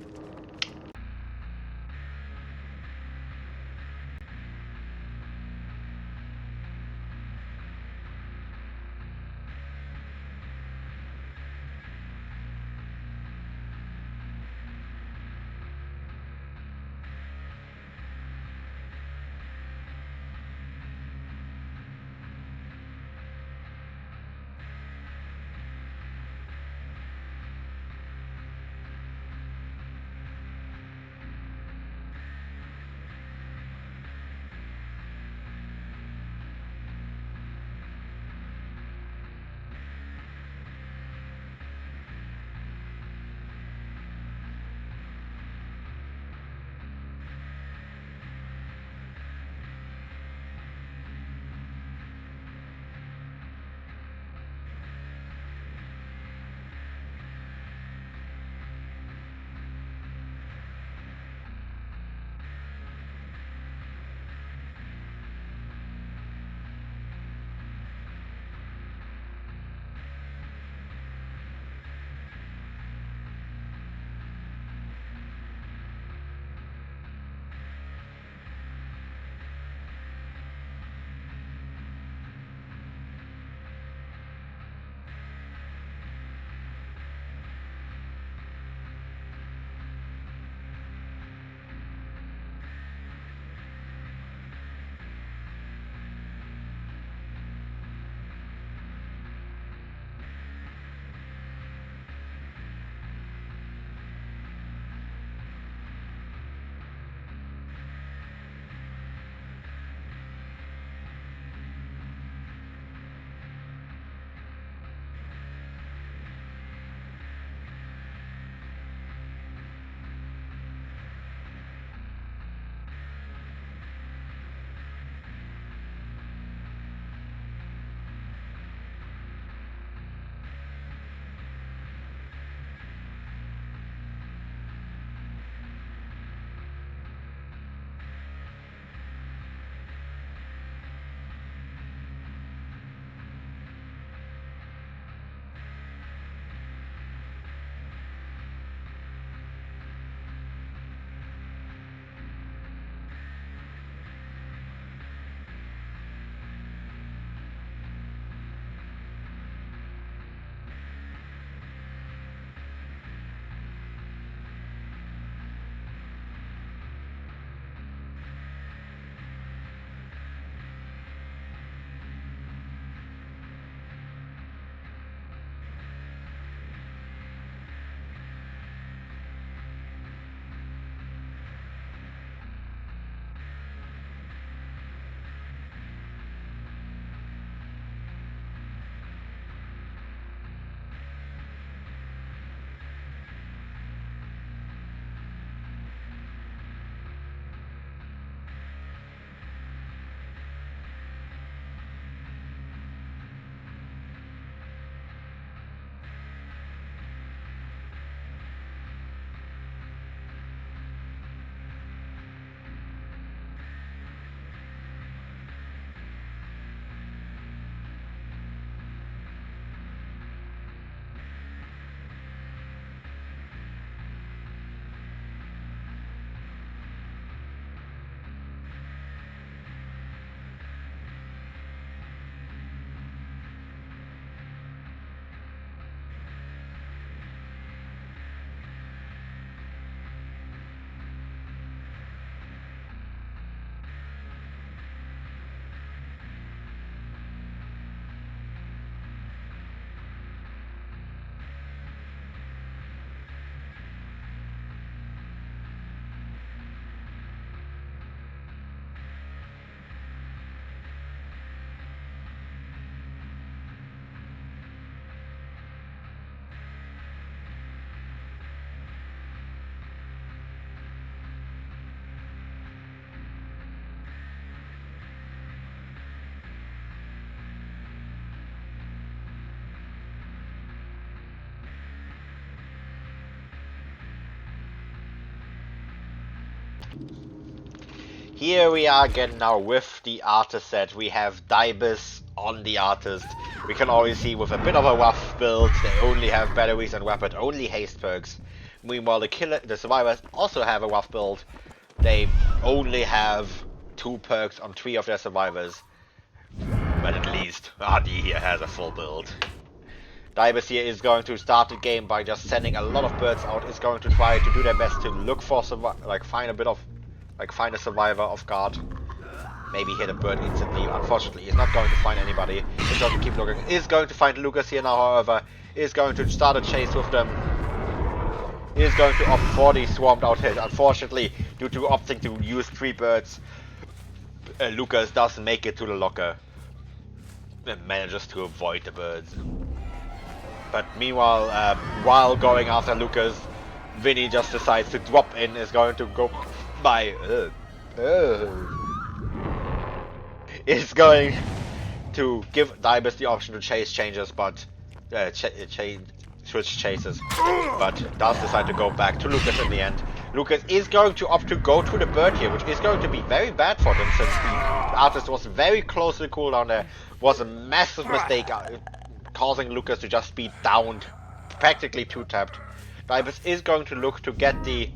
Speaker 1: Here we are again now with the artist set. We have Dibus on the artist. We can already see with a bit of a rough build, they only have batteries and weapon, only haste perks. Meanwhile, the survivors also have a rough build. They only have 2 perks on 3 of their survivors. But at least RD here has a full build. Dibus here is going to start the game by just sending a lot of birds out. Is going to try to do their best to look for find a survivor off guard. Maybe hit a bird instantly. Unfortunately, he's not going to find anybody. He's going to keep looking. Is going to find Lucas here now, however. Is going to start a chase with them. Is going to opt for the swarmed out hit. Unfortunately, due to opting to use 3 birds, Lucas doesn't make it to the locker. And manages to avoid the birds. But meanwhile, while going after Lucas, Vinny just decides to drop in. Is going to go by. Is going to give Dibus the option to chase changes, but switch chases, but does decide to go back to Lucas in the end. Lucas is going to opt to go to the bird here, which is going to be very bad for them since the artist was very close to the cooldown there. Was a massive mistake, causing Lucas to just be downed, practically 2-tapped. Dibus is going to look to get the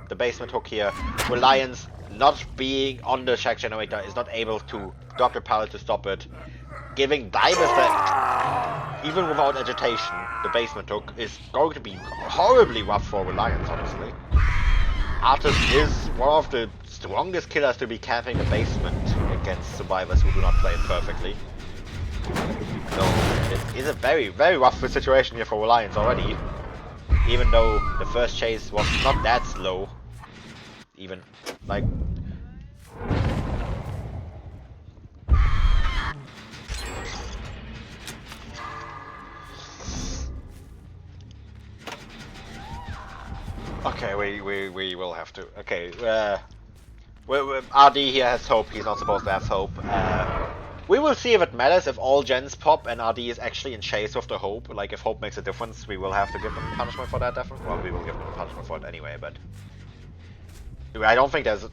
Speaker 1: the basement hook here. Reliance, not being on the check generator, is not able to drop the pallet to stop it. Giving Dibus that, even without agitation, the basement hook is going to be horribly rough for Reliance, honestly. Artist is one of the strongest killers to be camping the basement against survivors who do not play it perfectly. So it is a very, very rough situation here for Reliance already. Even though the first chase was not that slow. Even, like... Okay, we will have to... Okay, RD here has hope. He's not supposed to have hope. We will see if it matters if all gens pop and RD is actually in chase with the hope. Like, if hope makes a difference, we will have to give them punishment for that, definitely. Well, we will give them punishment for it anyway, but... I don't think there's...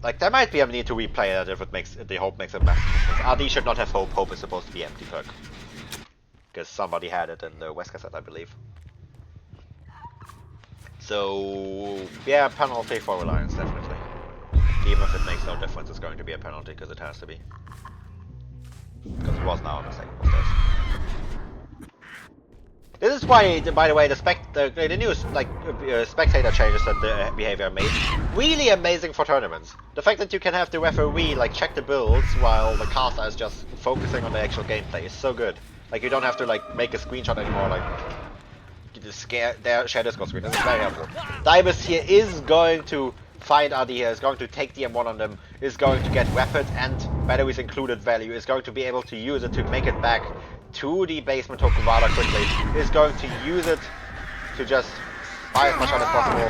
Speaker 1: Like, there might be a need to replay that if the hope makes a massive difference. RD should not have hope. Hope is supposed to be empty perk. Because somebody had it in the Wesker set, I believe. So... yeah, penalty for Reliance, definitely. Even if it makes no difference, it's going to be a penalty, because it has to be. Because it was now a mistake, of course. This is why, by the way, the new spectator changes that the behavior made really amazing for tournaments. The fact that you can have the referee like check the builds while the caster is just focusing on the actual gameplay is so good. Like you don't have to like make a screenshot anymore. Like share Discord screen. This is very helpful. Dibus here is going to find RD here, is going to take the M1 on them, is going to get weapons and batteries included value, is going to be able to use it to make it back to the basement hook rather quickly, is going to use it to just buy as much shot as possible,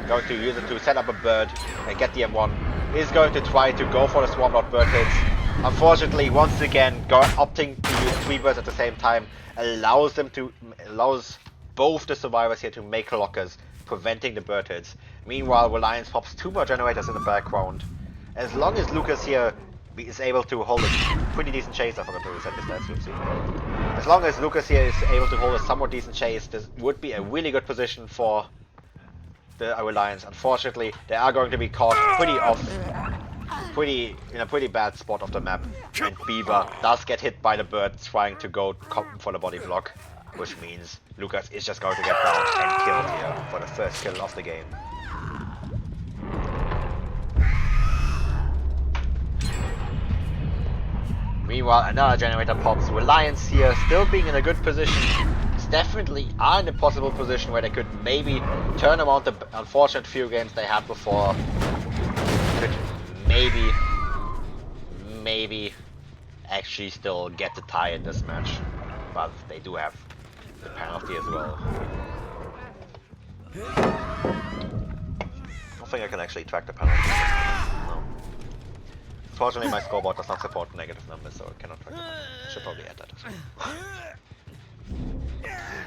Speaker 1: going to use it to set up a bird and get the M1, is going to try to go for the swarm out bird hits. Unfortunately, once again, opting to use 3 birds at the same time allows both the survivors here to make lockers, preventing the bird hits. Meanwhile, Reliance pops 2 more generators in the background. As long as Lucas here is able to hold a pretty decent chase, I forgot to reset the stats, oopsie. As long as Lucas here is able to hold a somewhat decent chase, this would be a really good position for the Reliance. Unfortunately, they are going to be caught in a pretty bad spot of the map, and Beaver does get hit by the bird trying to go for the body block, which means Lucas is just going to get down and killed here for the first kill of the game. Meanwhile, another generator pops. Reliance here, still being in a good position, definitely are in a possible position where they could maybe turn around the unfortunate few games they had before. Could maybe actually still get the tie in this match, but they do have the penalty as well. I don't think I can actually track the penalty. No. Fortunately, my scoreboard does not support negative numbers, so I cannot track the penalty. Should probably add that as well.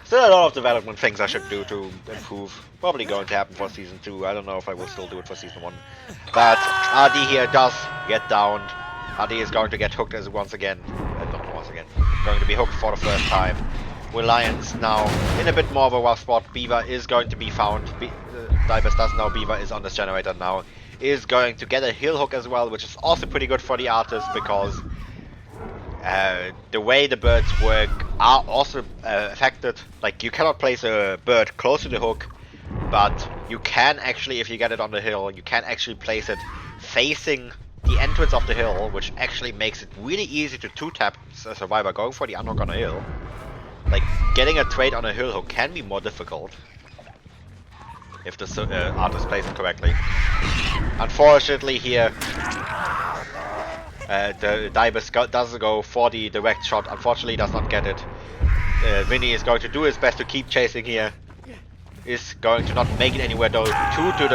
Speaker 1: Still a lot of development things I should do to improve. Probably going to happen for Season 2. I don't know if I will still do it for Season 1. But RD here does get downed. RD is going to get hooked as once again. Not once again. Going to be hooked for the first time. Reliance now in a bit more of a rough spot. Beaver is going to be found. Divers does know Beaver is on this generator now. Is going to get a hill hook as well, which is also pretty good for the artist because the way the birds work are also affected. Like, you cannot place a bird close to the hook, but you can actually, if you get it on the hill, you can actually place it facing the entrance of the hill, which actually makes it really easy to two-tap a survivor going for the unhook on a hill. Like, getting a trade on a hill hook can be more difficult if the artist plays it correctly. Unfortunately here, the Divers does go for the direct shot. Unfortunately, does not get it. Vinny is going to do his best to keep chasing here. Is going to not make it anywhere though. Due to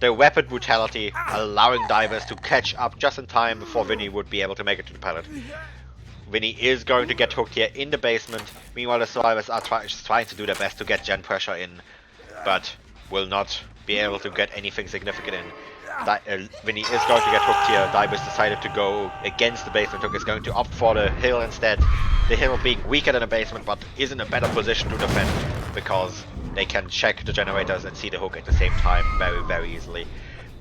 Speaker 1: the weapon brutality, allowing Divers to catch up just in time before Vinny would be able to make it to the pallet. Vinny is going to get hooked here in the basement. Meanwhile, the survivors are trying to do their best to get gen pressure in, but will not be able to get anything significant in. Vinny is going to get hooked here. Divers decided to go against the basement hook. Is going to opt for the hill instead. The hill being weaker than the basement, but is in a better position to defend because they can check the generators and see the hook at the same time very, very easily.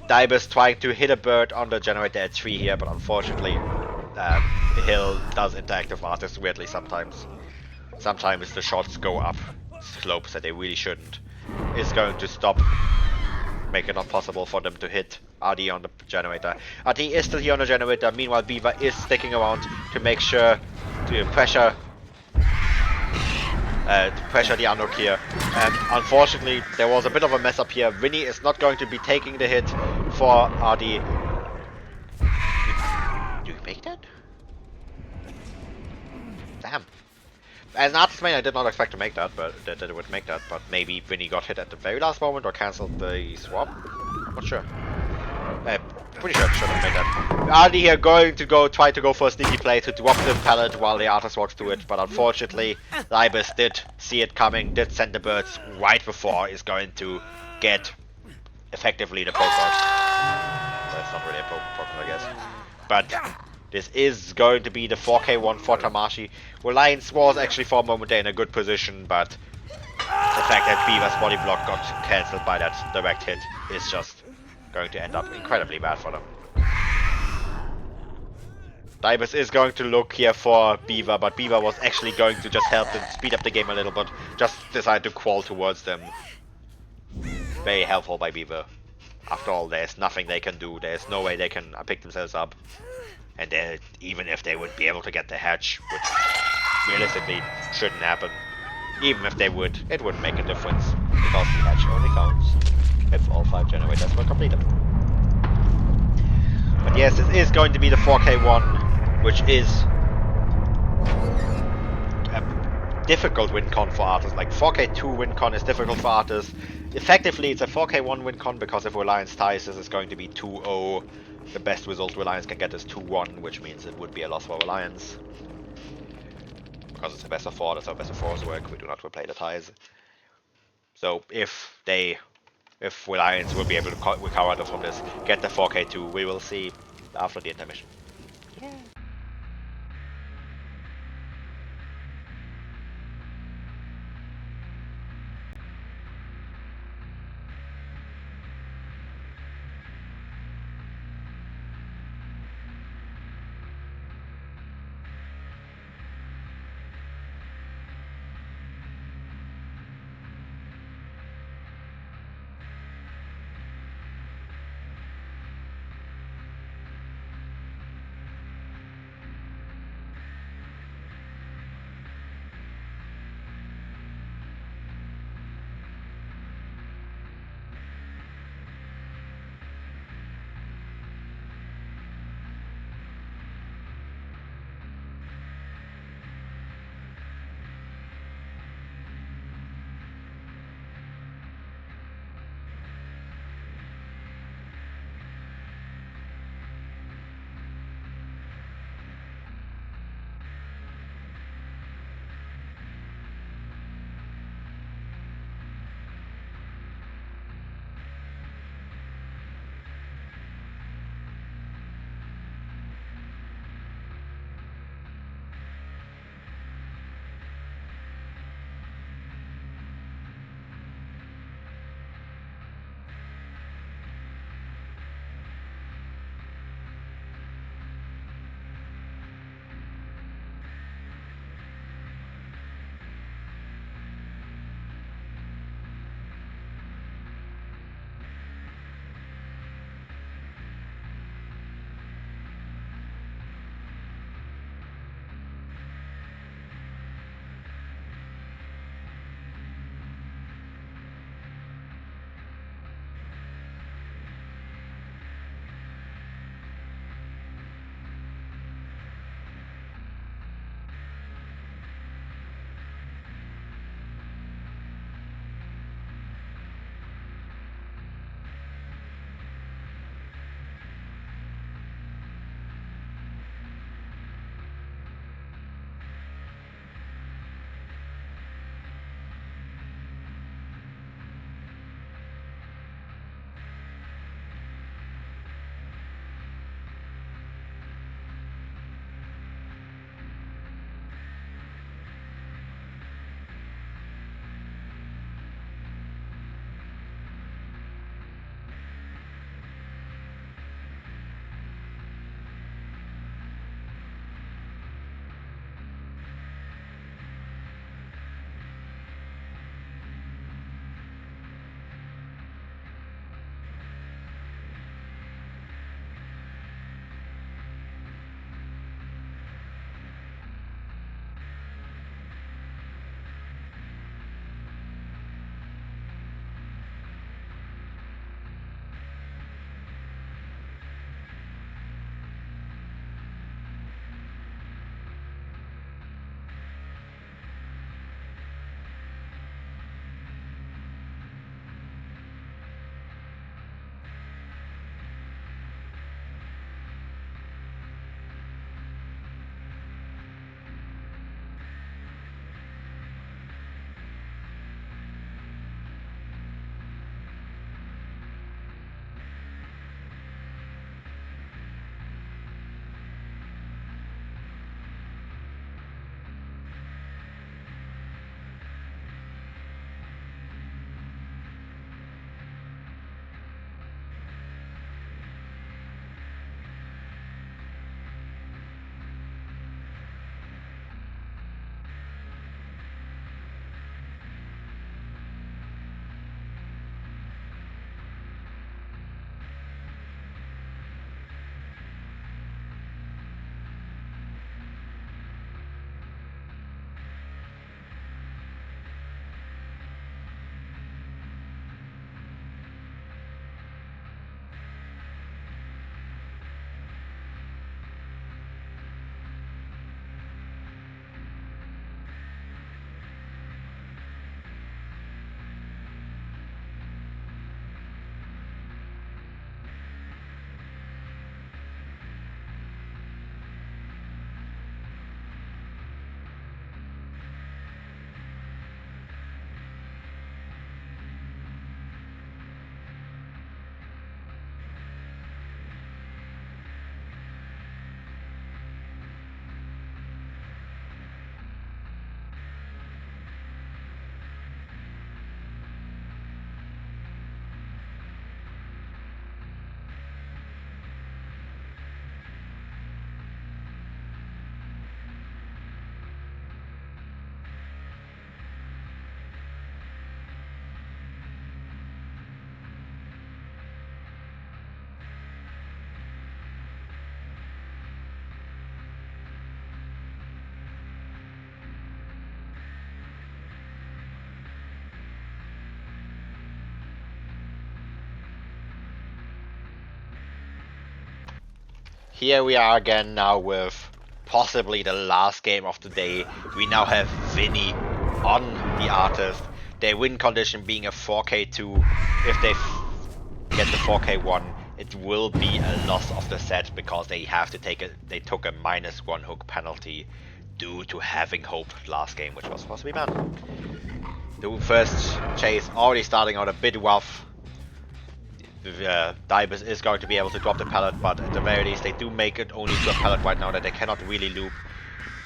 Speaker 1: Divers trying to hit a bird on the generator at 3 here, but unfortunately, hill does interact with artists weirdly sometimes. Sometimes the shots go up slopes that they really shouldn't. Is going to stop, make it not possible for them to hit RD on the generator. RD is still here on the generator. Meanwhile, Beaver is sticking around to make sure to pressure the unhook here. And unfortunately, there was a bit of a mess up here. Vinny is not going to be taking the hit for RD. Do you make that? Damn. As an artist main, I did not expect to make that, but that it would make that. But maybe Vinny got hit at the very last moment or cancelled the swap. Not sure. Pretty sure it should have made that. RD here going to try to go for a sneaky play to drop the pallet while the artist walks through it, but unfortunately, Libus did see it coming, did send the birds right before is going to get effectively the poke out. Well, it's not really a poke out, I guess. But this is going to be the 4k1 for Tamashi. Reliance was actually for a moment there in a good position, but the fact that Beaver's body block got cancelled by that direct hit is just going to end up incredibly bad for them. Divers is going to look here for Beaver, but Beaver was actually going to just help them speed up the game a little bit. Just decided to crawl towards them. Very helpful by Beaver. After all, there's nothing they can do. There's no way they can pick themselves up. And even if they would be able to get the hatch, which realistically shouldn't happen, even if they would, it wouldn't make a difference, because the hatch only counts if all 5 generators were completed. But yes, this is going to be the 4k1, which is a difficult win con for artists. Like, 4k2 win con is difficult for artists. Effectively, it's a 4k1 win con because if Reliance ties, this is going to be 2-0. The best result Reliance can get is 2-1, which means it would be a loss for Reliance. Because it's a best of 4, that's how best of 4s work. We do not replay the ties. So if Reliance will be able to recover from this, get the 4k2, we will see after the intermission. Yeah. Here we are again now with possibly the last game of the day. We now have Vinny on the artist. Their win condition being a 4k2. If they get the 4k1, it will be a loss of the set because they have to take they took a -1 hook penalty due to having hope last game, which was supposed to be banned. The first chase already starting out a bit rough. Dibus is going to be able to drop the pallet, but at the very least they do make it only to a pallet right now that they cannot really loop.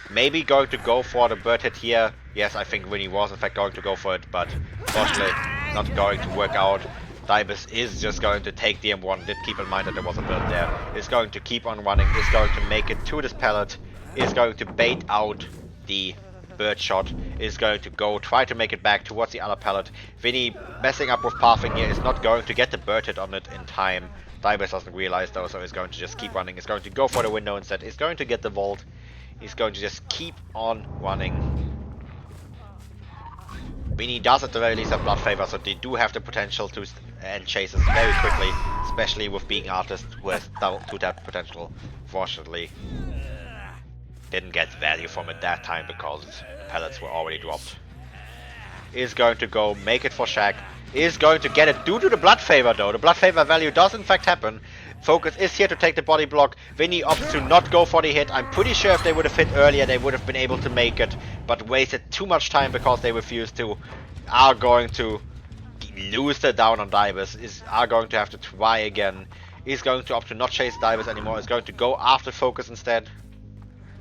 Speaker 1: Maybe going to go for the bird hit here. Yes, I think Winnie was in fact going to go for it, but unfortunately not going to work out. Dibus is just going to take the M1. Did keep in mind that there was a bird there. Is going to keep on running. Is going to make it to this pallet. Is going to bait out the bird shot. Is going to go try to make it back towards the other pallet. Vinny messing up with pathing here is not going to get the bird hit on it in time. Dibus doesn't realize though, so is going to just keep running. Is going to go for the window instead. Is going to get the vault. He's going to just keep on running. Vinny does at the very least have blood favor, so they do have the potential to end chases very quickly, especially with being artist who has double 2-tap potential. Fortunately, didn't get value from it that time because the pellets were already dropped. Is going to go make it for Shaq. Is going to get it due to the blood favor though. The blood favor value does in fact happen. Focus is here to take the body block. Vinny opts to not go for the hit. I'm pretty sure if they would have hit earlier they would have been able to make it, but wasted too much time because they refused to. Are going to lose the down on Dibus. Are going to have to try again. Is going to opt to not chase Dibus anymore. Is going to go after Focus instead.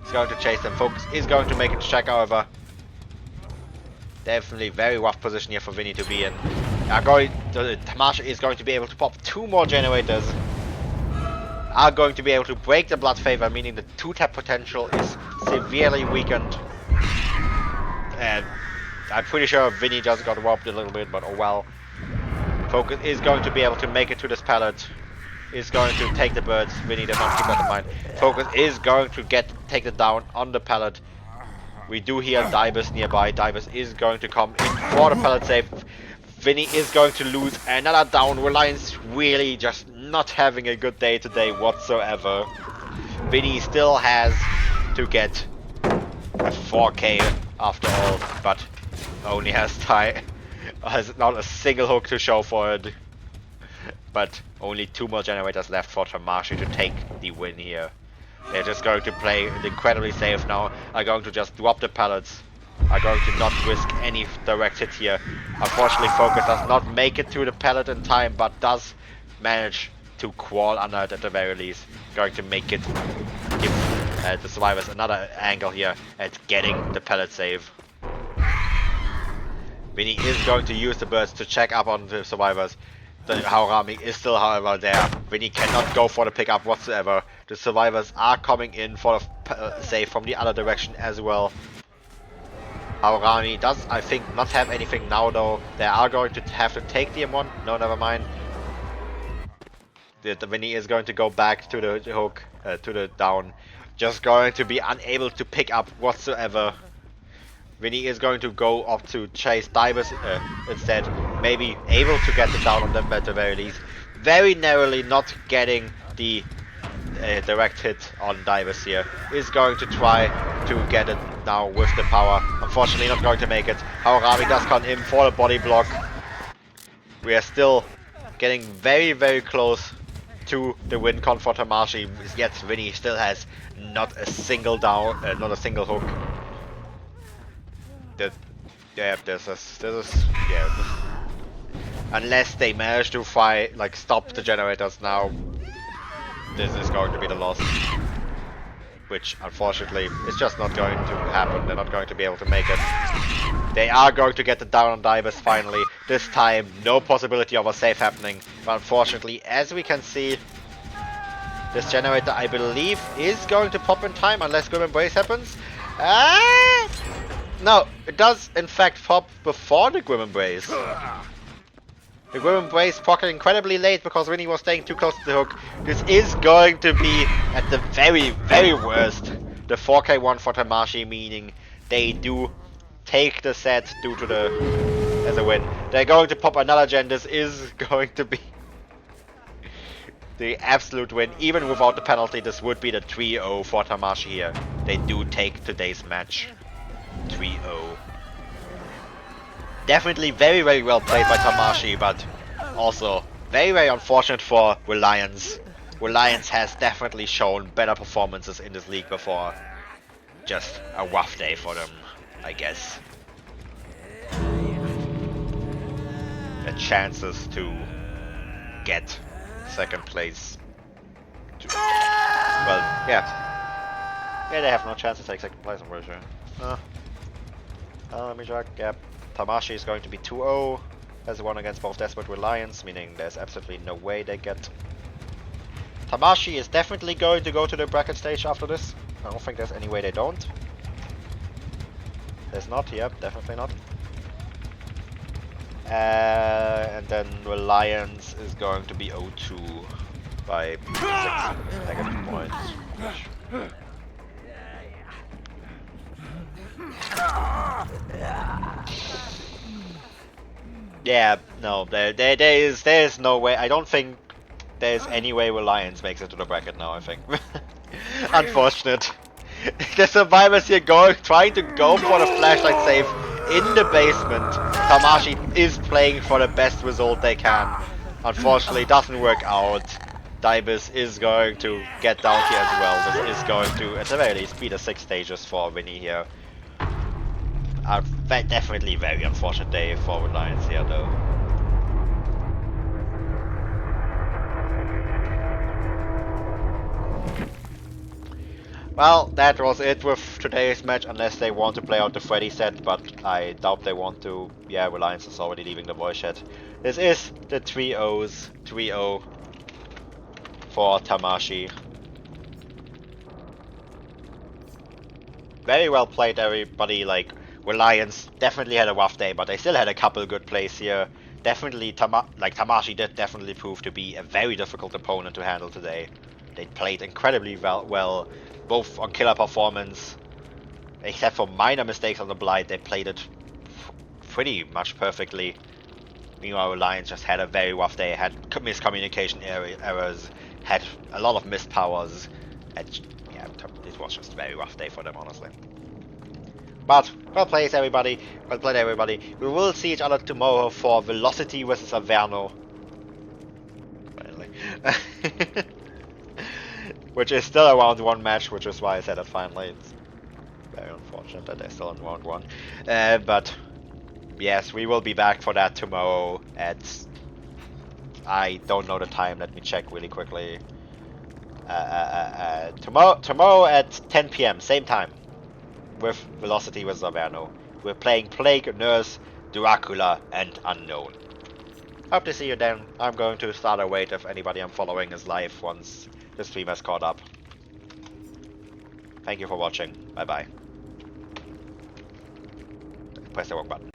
Speaker 1: Is going to chase them. Focus is going to make it to check, however. Definitely very rough position here for Vinny to be in. Tamashi is going to be able to pop 2 more generators. Are going to be able to break the blood favor, meaning the 2-tap potential is severely weakened. And I'm pretty sure Vinny just got robbed a little bit, but oh well. Focus is going to be able to make it to this pallet. Is going to take the birds. Vinny does not keep that in mind. Focus is going to take the down on the pallet. We do hear Dibus nearby. Dibus is going to come in for the pallet save. Vinny is going to lose another down. Reliance really just not having a good day today whatsoever. Vinny still has to get a 4k after all, but only has not a single hook to show for it. But only 2 more generators left for Tamashi to take the win here. They're just going to play incredibly safe now. Are going to just drop the pallets. Are going to not risk any direct hit here. Unfortunately, Focus does not make it to the pallet in time, but does manage to crawl under it at the very least. Going to make it give the survivors another angle here at getting the pallet save. Vinny is going to use the burst to check up on the survivors. The Haurami is still, however, there. Vinny cannot go for the pickup whatsoever. The survivors are coming in for the save from the other direction as well. Haurami does, I think, not have anything now though. They are going to have to take the M1. No, never mind. The Vinny is going to go back to the hook, to the down. Just going to be unable to pick up whatsoever. Vinny is going to go up to chase Dibus instead. Maybe able to get the down on them at the very least. Very narrowly not getting the direct hit on Dibus here. Is going to try to get it now with the power. Unfortunately not going to make it. Haurami does come in for the body block. We are still getting very, very close to the win con for Tamashi. Yet Vinny still has not a single down, not a single hook. Unless they manage to stop the generators now, this is going to be the loss. Which, unfortunately, is just not going to happen. They're not going to be able to make it. They are going to get the down on Dibus finally. This time, no possibility of a save happening. But unfortunately, as we can see, this generator, I believe, is going to pop in time unless Grim Embrace happens. No, it does in fact pop before the Grim Embrace. The Grim Embrace pocket incredibly late because Winnie was staying too close to the hook. This is going to be, at the very, very worst, the 4k1 for Tamashi, meaning they do take the set due to as a win. They're going to pop another gen. This is going to be The absolute win. Even without the penalty, this would be the 3-0 for Tamashi here. They do take today's match. 3-0. Definitely very, very well played by Tamashi, but also very, very unfortunate for Reliance. Reliance has definitely shown better performances in this league before. Just a rough day for them, I guess. The chances to get second place. Well, yeah. Yeah, they have no chance to take second place, I'm pretty sure. Let me check. Yep. Tamashi is going to be 2-0. Has won against both Desperate Reliance, meaning there's absolutely no way they get. Tamashi is definitely going to go to the bracket stage after this. I don't think there's any way they don't. There's not, yep, definitely not. And then Reliance is going to be 0-2 by 6 negative points. Yeah, no, there is no way. I don't think there's any way Reliance makes it to the bracket now, I think. Unfortunate. The survivors here trying to go for the flashlight save in the basement. Tamashi is playing for the best result they can. Unfortunately, it doesn't work out. Dibus is going to get down here as well. This is going to, at the very least, be the 6 stages for Winnie here. Definitely very unfortunate day for Reliance here, though. Well, that was it with today's match, unless they want to play out the Freddy set, but I doubt they want to. Yeah, Reliance is already leaving the voice chat. This is the 3-0s, 3-0 for Tamashi. Very well played, everybody. Like, Reliance definitely had a rough day, but they still had a couple good plays here. Definitely, Tamashi did definitely prove to be a very difficult opponent to handle today. They played incredibly well, both on killer performance, except for minor mistakes on the blind. They played it pretty much perfectly. Meanwhile, Reliance just had a very rough day, had miscommunication errors, had a lot of missed powers, and yeah, it was just a very rough day for them, honestly. But, well played everybody, well played everybody. We will see each other tomorrow for Velocity versus Averno. Finally. Which is still a round 1 match, which is why I said it finally. It's very unfortunate that they're still in round 1. But yes, we will be back for that tomorrow at... I don't know the time, let me check really quickly. Tomorrow at 10 PM, same time, with Velocity versus Averno. We're playing Plague, Nurse, Dracula, and Unknown. Hope to see you then. I'm going to start a wait if anybody I'm following is live once the stream has caught up. Thank you for watching. Bye bye. Press the wrong button.